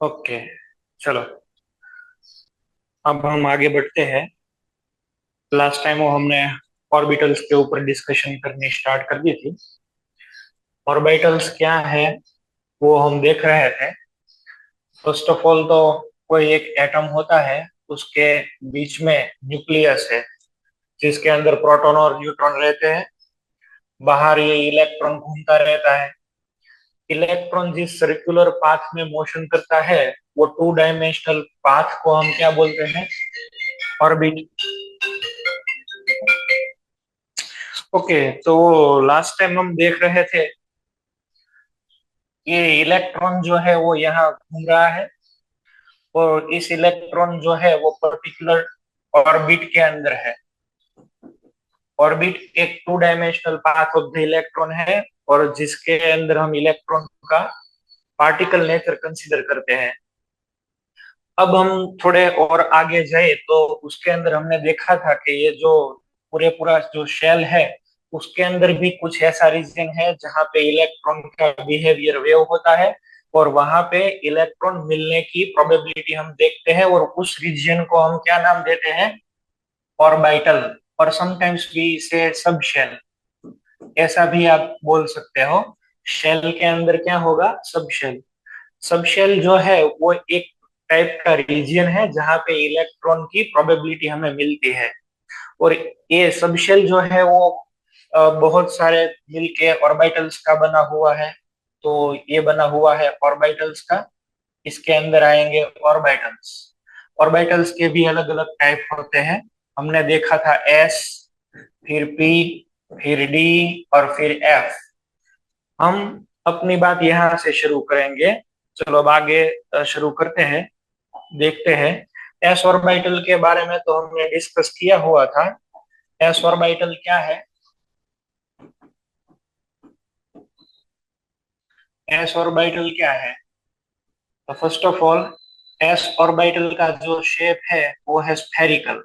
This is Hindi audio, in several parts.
ओके। चलो, अब हम आगे बढ़ते हैं। लास्ट टाइम वो हमने ऑर्बिटल्स के ऊपर डिस्कशन करनी स्टार्ट कर दी थी। ऑर्बिटल्स क्या है वो हम देख रहे थे। फर्स्ट ऑफ ऑल तो कोई एक एटम होता है, उसके बीच में न्यूक्लियस है जिसके अंदर प्रोटॉन और न्यूट्रॉन रहते हैं। बाहर ये इलेक्ट्रॉन घूमता रहता है। इलेक्ट्रॉन जिस सर्कुलर पाथ में मोशन करता है वो टू डायमेंशनल पाथ को हम क्या बोलते हैं? ऑर्बिट। ओके, तो लास्ट टाइम हम देख रहे थे ये इलेक्ट्रॉन जो है वो यहाँ घूम रहा है, और इस इलेक्ट्रॉन जो है वो पर्टिकुलर ऑर्बिट के अंदर है। ऑर्बिट एक two dimensional path of the electron है, और जिसके अंदर हम इलेक्ट्रॉन का पार्टिकल नेचर कंसीडर करते हैं। अब हम थोड़े और आगे जाए तो उसके अंदर हमने देखा था कि ये जो पूरे पूरा जो शेल है उसके अंदर भी कुछ ऐसा रीजन है जहाँ पे इलेक्ट्रॉन का बिहेवियर वेव होता है, और वहां पे इलेक्ट्रॉन मिलने की प्रोबेबिलिटी हम देखते हैं, और उस रीजन को हम क्या नाम देते हैं? ऑर्बिटल। और समटाइम्स वी से सब शेल, ऐसा भी आप बोल सकते हो। शेल के अंदर क्या होगा? सब शेल। सब शेल जो है वो एक टाइप का रीजन है जहाँ पे इलेक्ट्रॉन की प्रोबेबिलिटी हमें मिलती है। और ये सब शेल जो है वो बहुत सारे मिलके ऑर्बिटल्स का बना हुआ है। तो ये बना हुआ है ऑर्बिटल्स का। इसके अंदर आएंगे ऑर्बिटल्स। ऑर्बिटल्स के भी अलग अलग टाइप होते हैं। हमने देखा था एस, फिर पी, फिर डी, और फिर एफ। हम अपनी बात यहाँ से शुरू करेंगे। चलो अब आगे शुरू करते हैं, देखते हैं। एस ऑर्बिटल के बारे में तो हमने डिस्कस किया हुआ था। एस ऑर्बिटल क्या है? एस ऑर्बिटल क्या है? तो first of all, S orbital का जो शेप है वो है स्फेरिकल।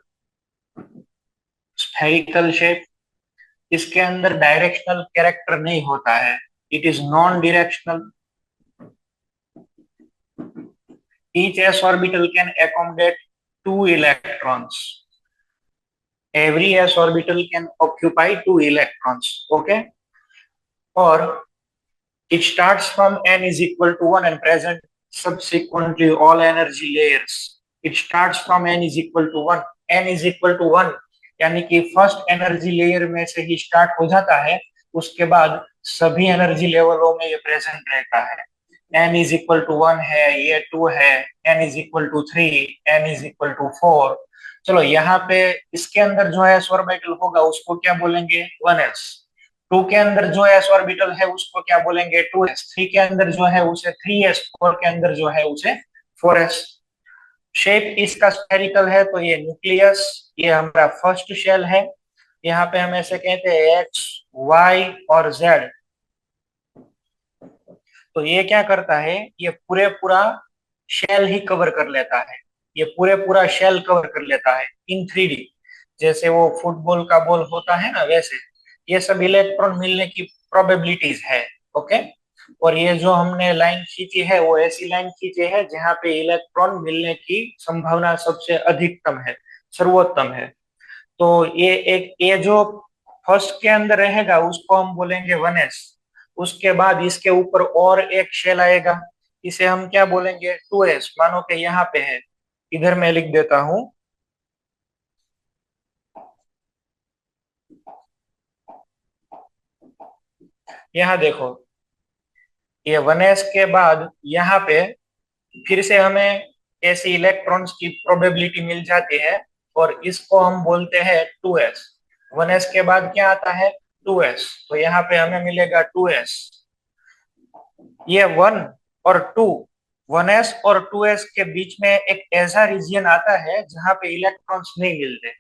Spherical shape. इसके अंदर डायरेक्शनल कैरेक्टर नहीं होता है। It is non directional. Each s orbital can accommodate two electrons. Every s orbital can occupy two electrons. Okay? Or it starts from n is equal to 1 and present subsequently all energy layers. It starts from n is equal to 1. n is equal to 1 यानी कि फर्स्ट एनर्जी लेयर में से ही स्टार्ट हो जाता है। उसके बाद सभी एनर्जी लेवलों में ये प्रेजेंट रहता है। n इज इक्वल टू 1 है, ये 2 है, n is equal to 3, n is equal to 4। चलो यहाँ पे इसके अंदर जो है ऑर्बिटल होगा उसको क्या बोलेंगे? 1s। टू के अंदर जो एस ऑर्बिटल है उसको क्या बोलेंगे? 2s। थ्री के अंदर जो है उसे 3s। फोर के अंदर जो है उसे 4s। शेप इसका स्फेरिकल है तो ये न्यूक्लियस, ये हमारा फर्स्ट शेल है। यहाँ पे हम ऐसे कहते हैं एक्स, वाई और जेड। तो ये क्या करता है? ये पूरे पूरा शेल ही कवर कर लेता है। ये पूरे पूरा शेल कवर कर लेता है इन 3D। जैसे वो फुटबॉल का बॉल होता है ना, वैसे ये सब इलेक्ट्रॉन मिलने की प्रोबेबिलिटीज है। ओके। और ये जो हमने लाइन खींची है वो ऐसी लाइन खींची है जहाँ पे इलेक्ट्रॉन मिलने की संभावना सबसे अधिकतम है, सर्वोत्तम है। तो ये जो फर्स्ट के अंदर रहेगा उसको हम बोलेंगे 1s। उसके बाद इसके ऊपर और एक शेल आएगा, इसे हम क्या बोलेंगे? 2s। मानो कि यहाँ पे है, इधर मैं लिख देता हूं। यहाँ देखो, ये 1s के बाद यहाँ पे फिर से हमें ऐसी इलेक्ट्रॉन्स की प्रोबेबिलिटी मिल जाती है, और इसको हम बोलते हैं 2s। 1s के बाद क्या आता है? 2s। तो यहाँ पे हमें मिलेगा 2s। ये 1 और 2, 1s और 2s के बीच में एक ऐसा रीजन आता है जहां पे इलेक्ट्रॉन्स नहीं मिलते।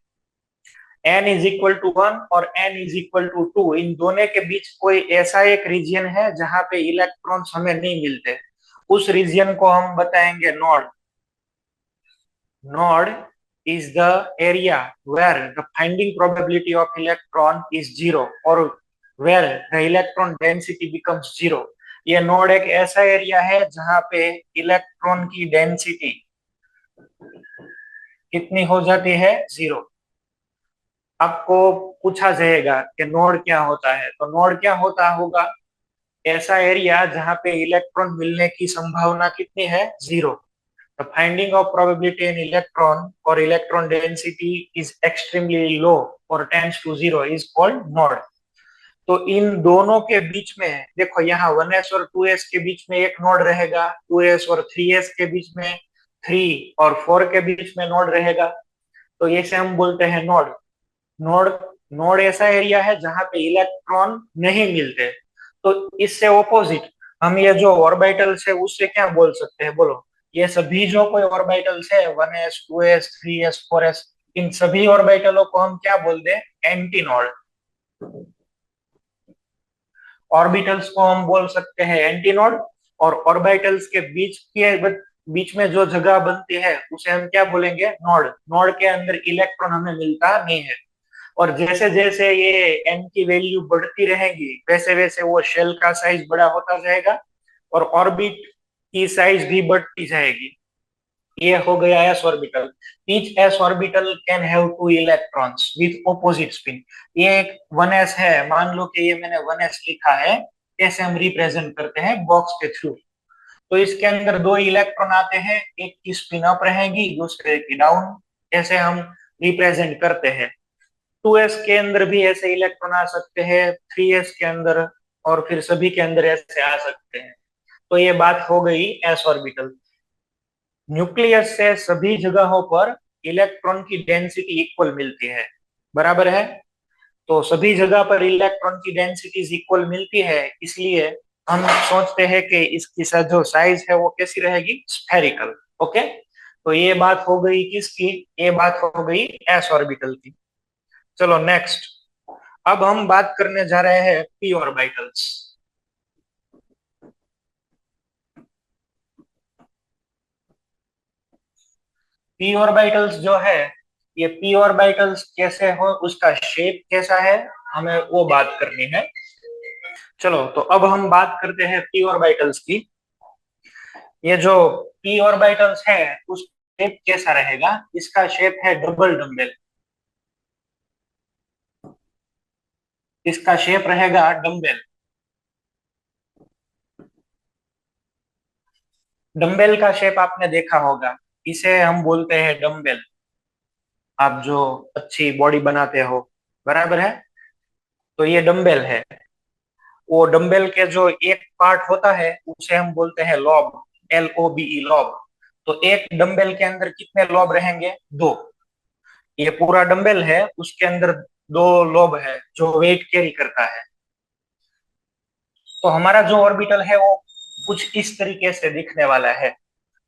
n इज इक्वल टू 1 और n इज इक्वल टू 2, इन दोनों के बीच कोई ऐसा एक रीजन है जहां पे इलेक्ट्रॉन्स हमें नहीं मिलते। उस रीजन को हम बताएंगे node. Node is the area where the finding probability of electron is zero, or where the electron density becomes zero. ये नोड एक ऐसा एरिया है जहां पे इलेक्ट्रॉन की डेंसिटी कितनी हो जाती है, 0। आपको पूछा जाएगा कि नोड क्या होता है, तो नोड क्या होता होगा, ऐसा एरिया जहां पे इलेक्ट्रॉन मिलने की संभावना कितनी है, 0। The finding of probability in electron और electron density is extremely low और tends to 0 is called node. तो इन दोनों के बीच में देखो, यहाँ 1s और 2s के बीच में एक नोड रहेगा, 2s और 3s के बीच में, 3 और 4 के बीच में नोड रहेगा। तो ये से हम बोलते हैं नोड। नोड नोड ऐसा एरिया है जहां पे इलेक्ट्रॉन नहीं मिलते। तो इससे ऑपोजिट हम ये जो ऑर्बिटल्स है उससे क्या बोल सकते हैं, बोलो। ये सभी जो कोई ऑर्बिटल्स है, 1s 2s 3s 4s, इन सभी ऑर्बिटलों को हम क्या बोल दे, एंटी नोड। ऑर्बिटल्स को हम बोल सकते हैं एंटी नोड, और ऑर्बिटल्स के बीच में जो जगह बनती है उसे हम क्या बोलेंगे, नोड। नोड के अंदर इलेक्ट्रॉन हमें मिलता नहीं है। और जैसे जैसे ये एन की वैल्यू बढ़ती रहेगी वैसे वैसे वो शेल का साइज बड़ा होता जाएगा और ऑर्बिट की साइज भी बढ़ती जाएगी। ये हो गया S orbital. Each S orbital can have two electrons with opposite spin. ये एक 1s है, मान लो कि ये मैंने 1s लिखा है, कैसे हम रिप्रेजेंट करते हैं, बॉक्स के थ्रू। तो इसके अंदर दो इलेक्ट्रॉन आते हैं, एक की स्पिन अप रहेगी दूसरे की डाउन, ऐसे हम रिप्रेजेंट करते हैं। 2s के अंदर भी ऐसे इलेक्ट्रॉन आ सकते हैं, 3s के अंदर, और फिर सभी के अंदर ऐसे आ सकते हैं। तो ये बात हो गई एस ऑर्बिटल। न्यूक्लियस से सभी जगहों पर इलेक्ट्रॉन की डेंसिटी इक्वल मिलती है, बराबर है। तो सभी जगह पर इलेक्ट्रॉन की डेंसिटीज इक्वल मिलती है, इसलिए हम सोचते हैं कि इसकी जो साइज है वो कैसी रहेगी, स्फेरिकल। ओके, तो ये बात हो गई किसकी, ये बात हो गई एस ऑर्बिटल की। चलो नेक्स्ट, अब हम बात करने जा रहे हैं पी ऑर्बिटल्स। पी ऑर्बिटल्स जो है, ये पी ऑर्बिटल्स कैसे हो, उसका शेप कैसा है, हमें वो बात करनी है। चलो तो अब हम बात करते हैं पी ऑर्बिटल्स की। ये जो पी ऑर्बिटल्स है उस शेप कैसा रहेगा, इसका शेप है डबल डम्बेल। इसका शेप रहेगा डम्बेल। डम्बेल का शेप आपने देखा होगा, इसे हम बोलते हैं डम्बेल। आप जो अच्छी बॉडी बनाते हो, बराबर है, तो ये डम्बेल है। वो डंबल के जो एक पार्ट होता है उसे हम बोलते हैं लॉब, LOBE, लॉब। तो एक डंबल के अंदर कितने लॉब रहेंगे, 2। ये पूरा डंबल है, उसके अंदर 2 लॉब है जो वेट कैरी करता है। तो हमारा जो ऑर्बिटल है वो कुछ इस तरीके से दिखने वाला है।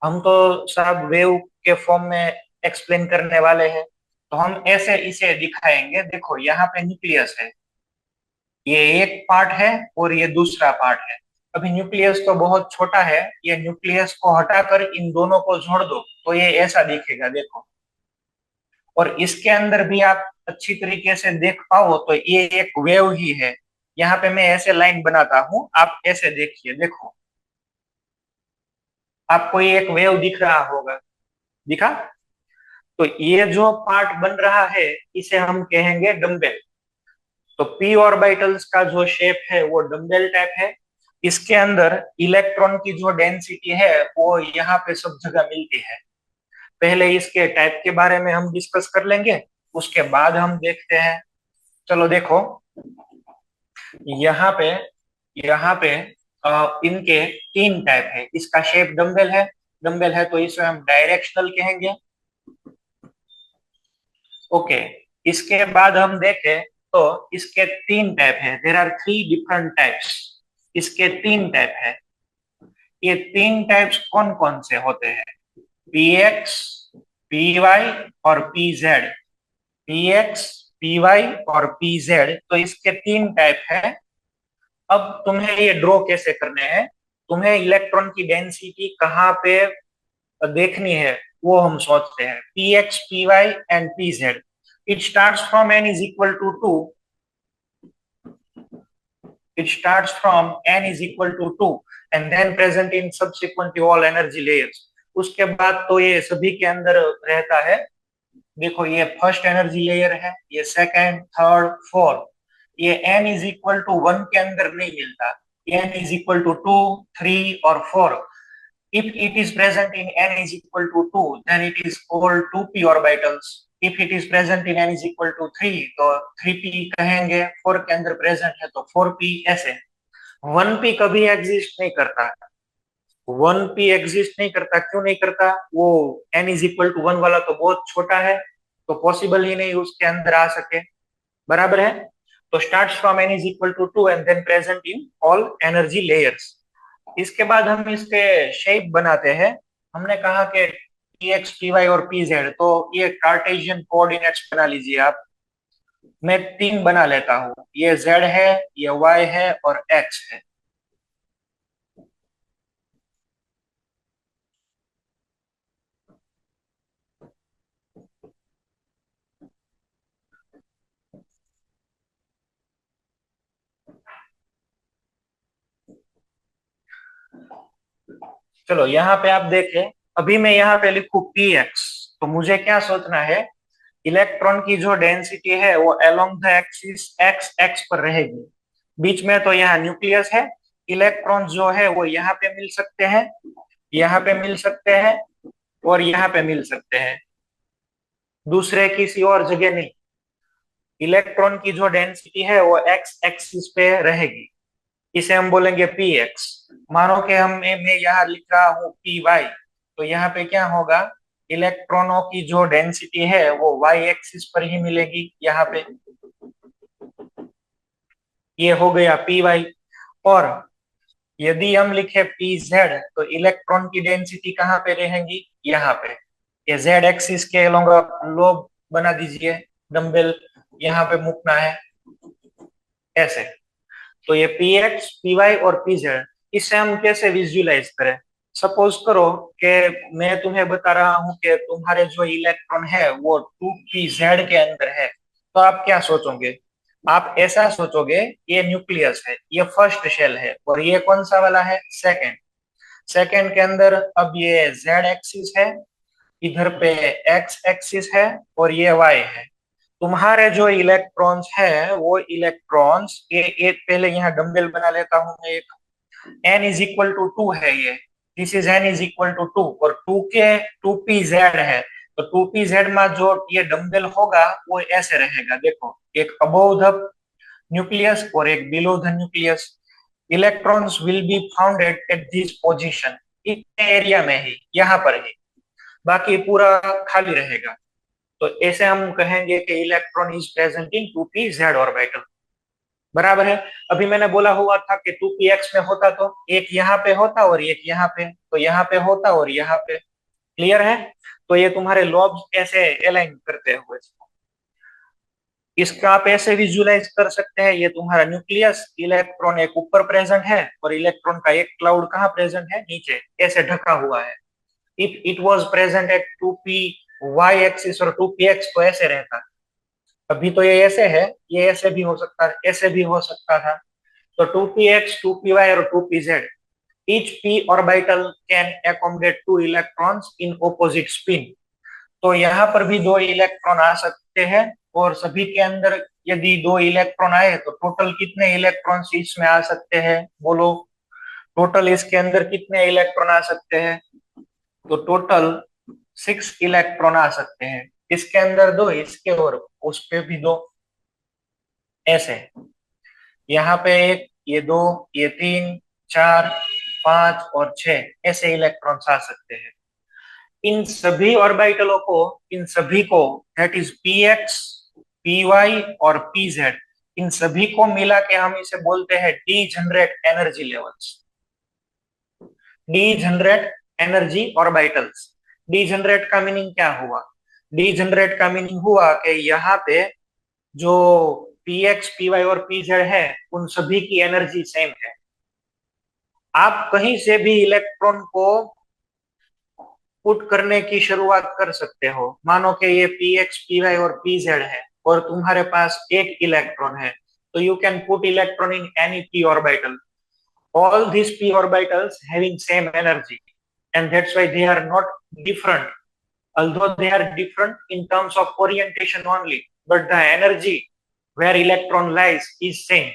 हम तो सब वेव के फॉर्म में एक्सप्लेन करने वाले हैं, तो हम ऐसे इसे दिखाएंगे। देखो यहाँ पे न्यूक्लियस है, ये एक पार्ट है और ये दूसरा पार्ट है। अभी न्यूक्लियस तो बहुत छोटा है, ये न्यूक्लियस को हटाकर इन दोनों को जोड़ दो तो ये ऐसा दिखेगा, देखो। और इसके अंदर भी आप अच्छी तरीके से देख पाओ तो ये एक वेव ही है। यहाँ पे मैं ऐसे लाइन बनाता हूँ, आप ऐसे देखिए, देखो। आपको ये एक वेव दिख रहा होगा, दिखा। तो ये जो पार्ट बन रहा है इसे हम कहेंगे डम्बेल। तो पी ऑर्बिटल्स का जो शेप है वो डम्बेल टाइप है। इसके अंदर इलेक्ट्रॉन की जो डेंसिटी है वो यहाँ पे सब जगह मिलती है। पहले इसके टाइप के बारे में हम डिस्कस कर लेंगे, उसके बाद हम देखते हैं। चलो देखो, यहाँ पे यहाँ पे इनके 3 टाइप है। इसका शेप डम्बेल है, डम्बेल है तो इसे हम डायरेक्शनल कहेंगे। ओके, इसके बाद हम देखें तो इसके 3 टाइप है, देर आर 3 डिफरेंट टाइप्स। इसके 3 टाइप है। ये 3 टाइप्स कौन कौन से होते हैं, PX, PY और PZ। PX, PY और PZ, तो इसके 3 टाइप है। अब तुम्हें ये ड्रॉ कैसे करने हैं, तुम्हें इलेक्ट्रॉन की डेंसिटी कहाँ पे देखनी है वो हम सोचते हैं। PX, PY and PZ, it starts from n is equal to 2 It starts from n is equal to 2 and then present in subsequently all energy layers. उसके बाद तो ये सभी के अंदर रहता है। देखो ये फर्स्ट एनर्जी लेयर है, ये सेकंड, थर्ड, फोर्थ। ये n इज इक्वल टू 1 के अंदर नहीं मिलता, n इज इक्वल टू 2, 3 और 4। If it is present in n is equal to 2, then it is called 2p orbitals. If it is present in n is equal to 3, तो 3p कहेंगे। 4 के अंदर प्रेजेंट है तो 4p। ऐसे 1p कभी एग्जिस्ट नहीं करता। 1p एग्जिस्ट नहीं करता, क्यों नहीं करता? वो n इज इक्वल टू 1 वाला तो बहुत छोटा है, तो पॉसिबल ही नहीं उसके अंदर आ सके। बराबर है? तो start from n is equal to 2 and then present in all energy layers. इसके बाद हम इसके शेप बनाते हैं। हमने कहा कि px, py और pz, तो ये कार्टेशियन कोऑर्डिनेट्स बना लीजिए आप। मैं 3 बना लेता हूँ, ये z है, ये y है और x है। चलो यहाँ पे आप देखें, अभी मैं यहाँ पे लिखूं px, तो मुझे क्या सोचना है? इलेक्ट्रॉन की जो डेंसिटी है वो along the axis x x पर रहेगी। बीच में तो यहाँ न्यूक्लियस है। इलेक्ट्रॉन जो है वो यहाँ पे मिल सकते हैं, यहाँ पे मिल सकते हैं और यहाँ पे मिल सकते हैं, दूसरे किसी और जगह नहीं। इलेक्ट्रॉन की जो डेंसिटी है वो एक्स एक्सिस पे रहेगी, इसे हम बोलेंगे पी एक्स। मानो कि मैं यहाँ लिख रहा हूँ पी वाई, तो यहाँ पे क्या होगा? इलेक्ट्रॉनों की जो डेंसिटी है वो वाई एक्सिस पर ही मिलेगी। यहाँ पे ये हो गया पी वाई। और यदि हम लिखे पी जेड, तो इलेक्ट्रॉन की डेंसिटी कहाँ पे रहेंगी? यहाँ पे। ये जेड एक्सिस के अलोंग लोब बना दीजिए, डंबल यहाँ पे मुकना है ऐसे। तो ये पी एक्स, पी वाई और पी जेड, इसे हम कैसे विजुअलाइज करें? सपोज करो कि मैं तुम्हें बता रहा हूं कि तुम्हारे जो इलेक्ट्रॉन है वो 2p z के अंदर है, तो आप क्या सोचोगे? आप ऐसा सोचोगे, ये न्यूक्लियस है, ये फर्स्ट शेल है, और ये कौन सा वाला है? सेकंड। सेकंड के अंदर अब ये z एक्सिस है, इधर पे x एक्सिस है और ये y है। तुम्हारे जो इलेक्ट्रॉन्स है वो इलेक्ट्रॉन्स, ये एक पहले यहाँ डंबल बना लेता हूँ मैं एक। n इज इक्वल टू 2 है ये, this is n is equal to 2, और 2 के 2pz है, तो 2pz में जो ये डंबल होगा वो ऐसे रहेगा। देखो, एक अबोव द न्यूक्लियस और एक below the nucleus. Electrons will be founded at this position, इतने एरिया में ही, यहाँ पर ही, बाकी पूरा खाली रहेगा। तो ऐसे हम कहेंगे कि electron is present in 2p z orbital. बराबर है? अभी मैंने बोला हुआ था कि 2px में होता तो एक यहाँ पे होता और एक यहाँ पे, तो यहाँ पे होता और यहाँ पे। क्लियर है? तो ये तुम्हारे लॉब्स ऐसे अलाइन करते हुए, इसका आप ऐसे विजुलाइज कर सकते हैं। ये तुम्हारा न्यूक्लियस, इलेक्ट्रॉन एक ऊपर प्रेजेंट है और इलेक्ट्रॉन का एक क्लाउड कहाँ प्रेजेंट है? नीचे, ऐसे ढका हुआ है। If it was present at 2p y axis और 2px, तो ऐसे रहता। अभी तो ये ऐसे है, ये ऐसे भी हो सकता, ऐसे भी हो सकता था। तो 2px, 2py और 2pz, each p orbital can accommodate 2 electrons in opposite spin। तो यहाँ पर भी 2 इलेक्ट्रॉन आ सकते हैं, और सभी के अंदर यदि 2 इलेक्ट्रॉन आए तो टोटल कितने इलेक्ट्रॉन्स इसमें आ सकते हैं? बोलो, टोटल इसके अंदर कितने इलेक्ट्रॉन आ सकते हैं? तो टोटल 6 इलेक्ट्रॉन आ सकते हैं। इसके अंदर 2, इसके और उस पे भी 2, ऐसे। यहाँ पे एक, ये 2, ये 3, 4, 5 और 6, ऐसे इलेक्ट्रॉन्स आ सकते हैं। इन सभी ऑर्बिटलों को, इन सभी को, that is P X, P Y और पी जेड, इन सभी को मिला के हम इसे बोलते हैं degenerate energy levels. Degenerate एनर्जी ऑर्बिटल्स। डी जनरेट का मीनिंग क्या हुआ? डी जनरेट का मीनिंग हुआ कि यहाँ पे जो पी एक्स, पी वाई और पी जेड है, उन सभी की एनर्जी सेम है। आप कहीं से भी इलेक्ट्रॉन को पुट करने की शुरुआत कर सकते हो। मानो कि ये पी एक्स, पी वाई और पी जेड है और तुम्हारे पास एक इलेक्ट्रॉन है, So you can put electron in any p orbital. All these p orbitals having same energy, and that's why they are not different. Although they are different in terms of orientation only, but the energy where electron lies is same.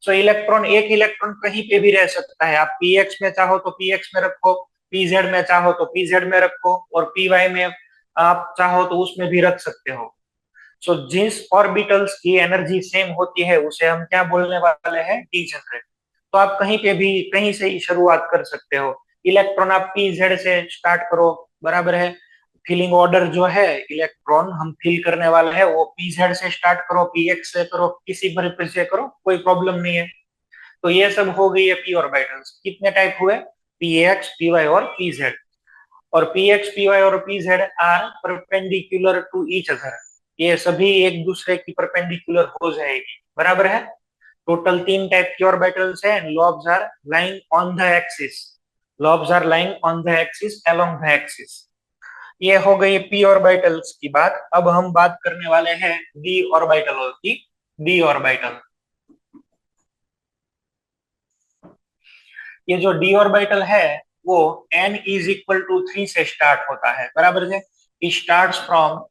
So electron, एक इलेक्ट्रॉन कहीं पे भी रह सकता है. आप px में चाहो तो px में रखो, pz में चाहो तो pz में रखो, और py में आप चाहो तो उसमें भी रख सकते हो. सो जिस ऑर्बिटल्स की एनर्जी सेम होती है उसे हम क्या बोलने वाले हैं, डीजेनरेट. तो आप कहीं पे भी कहीं से ही शुरुआत कर सकते हो. इलेक्ट्रॉन आप pz से स्टार्ट करो, बराबर है. फिलिंग ऑर्डर जो है इलेक्ट्रॉन हम फिल करने वाले हैं वो pz से स्टार्ट करो, px से करो, किसी पर से करो, कोई प्रॉब्लम नहीं है. तो ये सब हो गई है पी ऑर्बिटल्स. कितने टाइप हुए, px, py और pz. और px, py और pz are perpendicular to each other. ये सभी एक दूसरे की परपेंडिकुलर हो जाएगी, बराबर है. टोटल तीन टाइप की ऑर्बिटल्स है. Lobes are lying on the axis. Lobes are lying on the axis along the axis. ये हो गई पी ऑर्बिटल्स की बात. अब हम बात करने वाले हैं डी ऑर्बिटल की. डी ऑर्बिटल, ये जो डी ऑर्बिटल है वो n इज इक्वल टू 3 से स्टार्ट होता है, बराबर है. Start from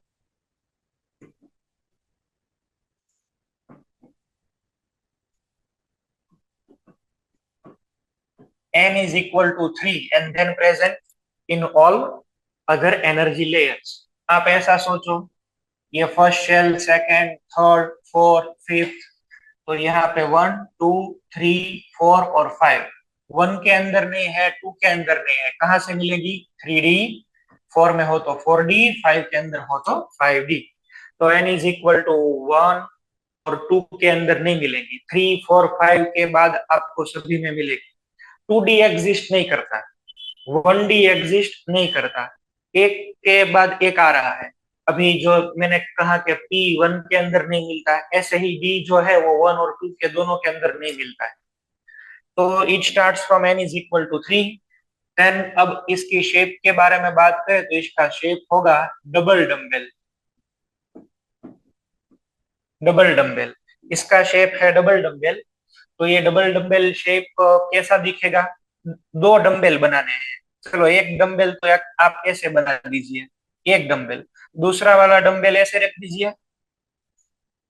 n is equal to 3 and then present in all other energy layers. आप ऐसा सोचो, ये first shell, second, third, fourth, fifth. तो यहाँ पे 1, 2, 3, 4 और 5. 1 के अंदर नहीं है, 2 के अंदर नहीं है, कहाँ से मिलेगी, 3D. 4 में हो तो 4D, 5 के अंदर हो तो 5D. तो n इज इक्वल टू 1 और 2 के अंदर नहीं मिलेगी. 3, 4, 5 के बाद आपको सभी में मिलेगी. 2D एग्जिस्ट नहीं करता, 1D एग्जिस्ट नहीं करता. एक के बाद एक आ रहा है. अभी जो मैंने कहा कि P 1 के अंदर नहीं मिलता है, ऐसे ही D जो है वो 1 और 2 के दोनों के अंदर नहीं मिलता है. तो it starts from n is equal to 3. Then अब इसकी शेप के बारे में बात करें तो इसका शेप होगा डबल डम्बेल. डबल डम्बेल इसका शेप है, डबल डम्बेल. तो ये डबल डम्बेल शेप कैसा दिखेगा, दो डम्बेल बनाने हैं. चलो एक डम्बेल तो आप ऐसे बना दीजिए, एक डम्बेल. दूसरा वाला डम्बेल ऐसे रख दीजिए,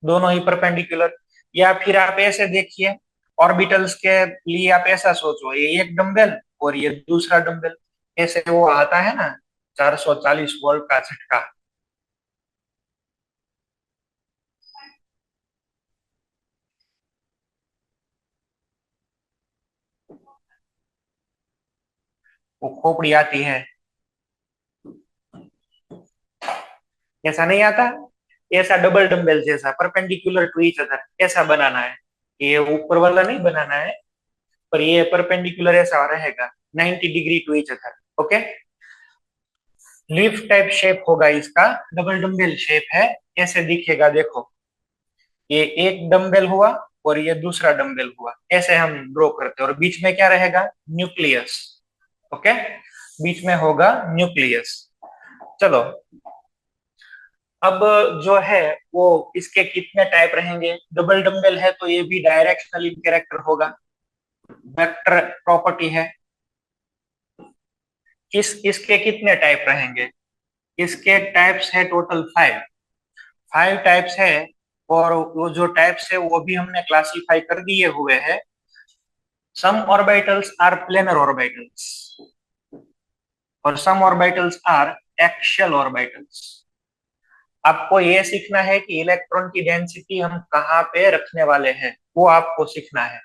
दोनों ही परपेंडिकुलर. या फिर आप ऐसे देखिए, ऑर्बिटल्स के लिए आप ऐसा सोचो, ये एक डम्बेल और ये दूसरा डम्बेल. ऐसे वो आता है ना 440 वोल्ट का झटका. वो खोपड़ी आती है, ऐसा नहीं आता. ऐसा डबल डंबल जैसा परपेंडिकुलर टू ईच अदर ऐसा बनाना है. ये ऊपर वाला नहीं बनाना है, पर ये परपेंडिकुलर ऐसा रहेगा 90 degree to each other. Okay. Lift type shape होगा इसका, डबल डंबल शेप है, ऐसे दिखेगा. देखो, ये एक डंबल हुआ और ये दूसरा डंबल हुआ, ऐसे हम ड्रॉ करते हैं. और बीच में क्या रहेगा, न्यूक्लियस. ओके, बीच में होगा न्यूक्लियस. चलो, अब जो है वो इसके कितने टाइप रहेंगे. डबल डंबल है तो ये भी डायरेक्शनल इन कैरेक्टर होगा, वेक्टर प्रॉपर्टी है. इसके कितने टाइप रहेंगे, इसके टाइप्स है टोटल 5. 5 टाइप्स है. और वो जो टाइप्स है वो भी हमने क्लासिफाई कर दिए हुए हैं. सम ऑर्बिटल्स आर प्लेनर ऑर्बिटल्स और सम ऑर्बिटल्स आर एक्सियल ऑर्बिटल्स. आपको ये सीखना है कि इलेक्ट्रॉन की डेंसिटी हम कहाँ पे रखने वाले हैं, वो आपको सीखना है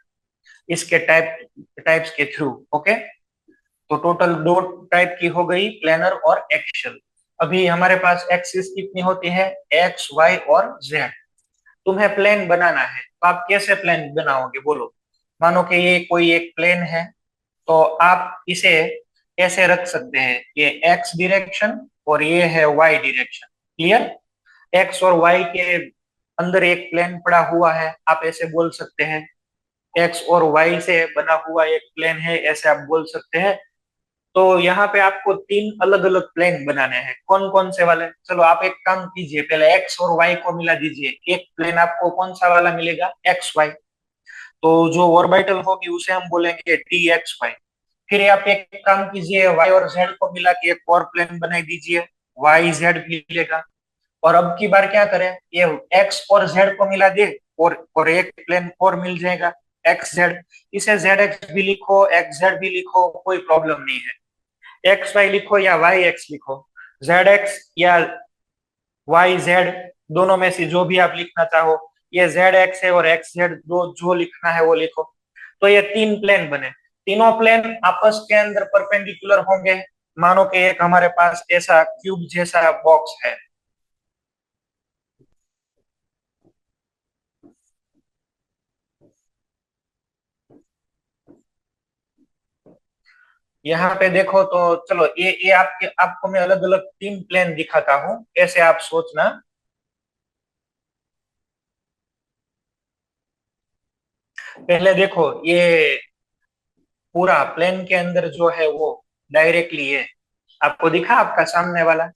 इसके टाइप्स के थ्रू. ओके. तो टोटल दो टाइप की हो गई, प्लेनर और एक्सियल. अभी हमारे पास एक्सिस कितनी होती है, एक्स, वाई और जेड. तुम्हें प्लेन बनाना है तो आप कैसे प्लेन बनाओगे, बोलो. मानो कि ये कोई एक प्लेन है, तो आप इसे कैसे रख सकते हैं, ये एक्स डायरेक्शन और ये है वाई डायरेक्शन. क्लियर. एक्स और वाई के अंदर एक प्लेन पड़ा हुआ है, आप ऐसे बोल सकते हैं. एक्स और वाई से बना हुआ एक प्लेन है, ऐसे आप बोल सकते हैं. तो यहाँ पे आपको तीन अलग अलग प्लेन बनाने हैं। कौन कौन से वाले? चलो आप एक काम कीजिए, पहले एक्स और वाई को मिला दीजिए। एक प्लेन आपको कौन सा वाला मिलेगा? X Y. तो जो ऑर्बिटल होगी उसे हम बोलेंगे डी एक्स वाई। फिर आप एक काम कीजिए, वाई और जेड को मिला के एक और प्लेन बनाई दीजिए, वाई जेड मिलेगा। और अब की बार क्या करें, ये एक्स और जेड को मिला दे, और एक प्लेन और मिल जाएगा, एक्स जेड। इसे जेड एक्स भी लिखो, एक्स जेड भी लिखो, कोई प्रॉब्लम नहीं है। एक्स वाई लिखो या वाई एक्स लिखो, जेड एक्स या वाई जेड, दोनों में से जो भी आप लिखना चाहो। ये जेड एक्स है और एक्स जेड, दो जो लिखना है वो लिखो। तो ये तीन प्लेन बने। तीनों प्लेन आपस के अंदर परपेंडिकुलर होंगे। मानो कि एक हमारे पास ऐसा क्यूब जैसा बॉक्स है। यहाँ पे देखो तो चलो, ये आपके आपको मैं अलग अलग तीन प्लेन दिखाता हूँ, ऐसे आप सोचना। पहले देखो, ये पूरा प्लेन के अंदर जो है वो डायरेक्टली है, आपको दिखा आपका सामने वाला?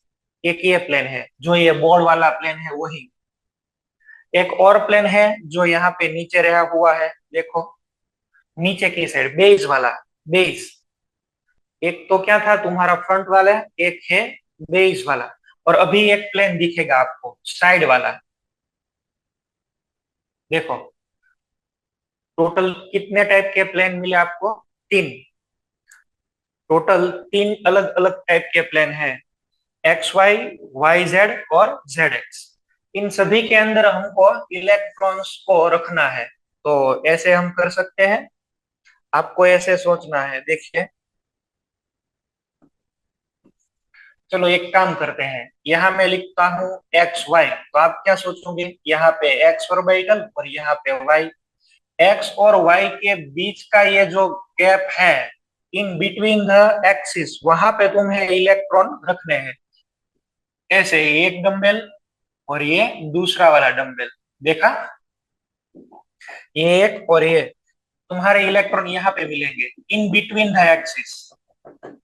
एक ये प्लेन है, जो ये बोर्ड वाला प्लेन है वही। एक और प्लेन है जो यहाँ पे नीचे रहा हुआ है, देखो, नीचे की साइड बेस वाला। बेस, एक तो क्या था तुम्हारा फ्रंट वाला, एक है बेस वाला। और अभी एक प्लेन दिखेगा आपको साइड वाला, देखो। टोटल कितने टाइप के प्लेन मिले आपको? तीन। टोटल तीन अलग अलग टाइप के प्लेन हैं, एक्स वाई, वाई जेड और जेड एक्स। इन सभी के अंदर हमको इलेक्ट्रॉन्स को रखना है। तो ऐसे हम कर सकते हैं, आपको ऐसे सोचना है, देखिए। चलो एक काम करते हैं, यहाँ मैं लिखता हूँ एक्स वाई, तो आप क्या सोचोगे? यहाँ पे एक्स ऑर्बिटल और यहाँ पे वाई। एक्स और वाई के बीच का ये जो गैप है, इन बिटवीन द एक्सिस, वहां पे तुम्हें इलेक्ट्रॉन रखने हैं। ऐसे एक डंबल और ये दूसरा वाला डंबल, देखा? ये एक और ये, तुम्हारे इलेक्ट्रॉन यहाँ पे मिलेंगे इन बिटवीन द एक्सिस।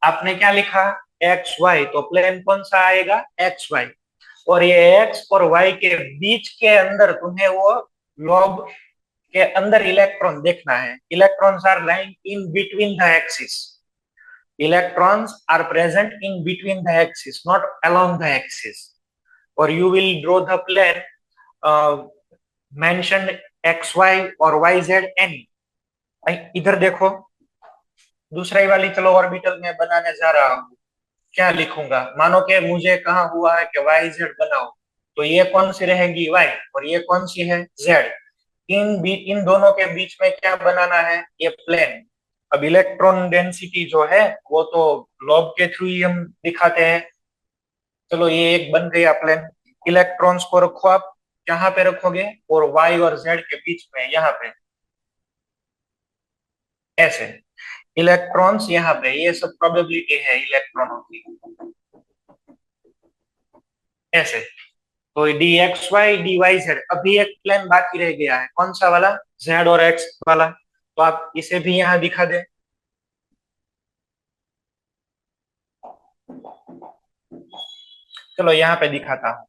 आपने क्या लिखा? एक्स वाई, तो प्लेन कौन सा आएगा? X Y. और ये एक्स और वाई के बीच के अंदर तुम्हें वो लोब के अंदर इलेक्ट्रॉन देखना है। Electrons are lying in between the axis. Electrons are present in between the axis, not along the axis. Or you will draw the plane uh, mentioned XY or YZ any. इधर देखो, दूसरी वाली चलो ऑर्बिटल में बनाने जा रहा हूँ। क्या लिखूंगा? मानो कि मुझे कहा हुआ है कि वाई जेड बनाओ, तो ये कौन सी रहेगी? वाई, और ये कौन सी है? जेड। इन दोनों के बीच में क्या बनाना है? ये प्लेन। अब इलेक्ट्रॉन डेंसिटी जो है वो तो लॉग के थ्रू ही हम दिखाते हैं। चलो ये एक बन गया प्लेन। इलेक्ट्रॉन्स को रखो आप, कहाँ पे रखोगे? और वाई और जेड के बीच में, यहाँ पे, ऐसे। इलेक्ट्रॉन्स यहाँ पे, ये सब प्रोबेबिलिटी है इलेक्ट्रॉनों की, ऐसे। तो D X Y D Y Z, अभी एक प्लेन बाकी रह गया है, कौन सा वाला? जेड और एक्स वाला। तो आप इसे भी यहाँ दिखा दे। चलो यहाँ पे दिखाता हूँ,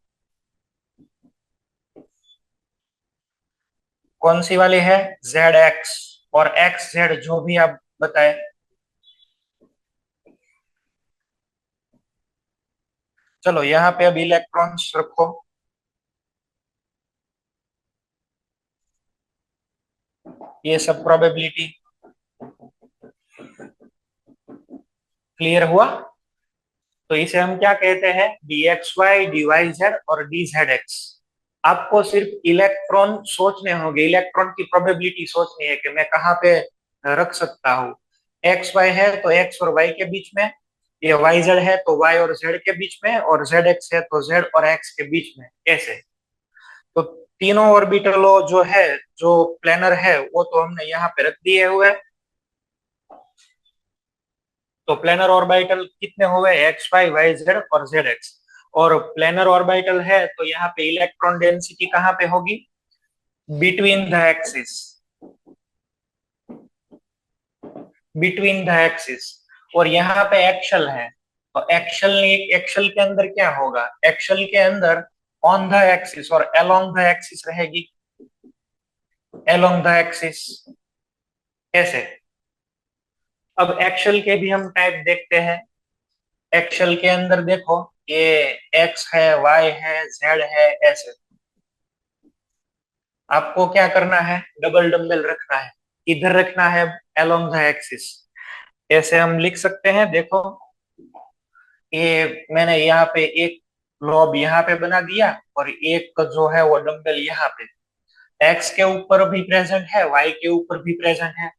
कौन सी वाली है? जेड एक्स और एक्स जेड, जो भी आप बताए। चलो यहाँ पे अब इलेक्ट्रॉन्स रखो। ये सब प्रोबेबिलिटी क्लियर हुआ? तो इसे हम क्या कहते हैं? D X Y D Y Z और डी जेड एक्स। आपको सिर्फ इलेक्ट्रॉन सोचने होंगे, इलेक्ट्रॉन की प्रोबेबिलिटी सोचनी है कि मैं कहाँ पे रख सकता हूँ। एक्स वाई है तो एक्स और वाई के बीच में, ये वाई जेड है तो वाई और जेड के बीच में, और जेड एक्स है तो जेड और एक्स के बीच में, ऐसे। तो तीनों ऑर्बिटलों जो है, जो प्लेनर है, वो तो हमने यहाँ पे रख दिए हुए। तो प्लेनर ऑर्बिटल कितने हुए? एक्स वाई वाई जेड और जेड एक्स। और प्लेनर ऑर्बिटल है तो यहाँ पे इलेक्ट्रॉन डेंसिटी कहाँ पे होगी? Between the axis. Between the axis. और यहाँ पे एक्सल है, तो एक्सल के अंदर क्या होगा, एक्सल के अंदर ऑन द एक्सिस और अलोंग द एक्सिस रहेगी, अलोंग द एक्सिस। कैसे? अब एक्सल के भी हम टाइप देखते हैं। एक्सल के अंदर देखो, ये एक्स है, वाई है, जेड है, ऐसे। आपको क्या करना है, डबल डंबल रखना है, इधर रखना है अलोंग द एक्सिस। ऐसे हम लिख सकते हैं, देखो ये मैंने यहाँ पे एक लॉब यहाँ पे बना दिया और एक जो है वो डंबल यहाँ पे, एक्स के ऊपर भी प्रेजेंट है, वाई के ऊपर भी प्रेजेंट है।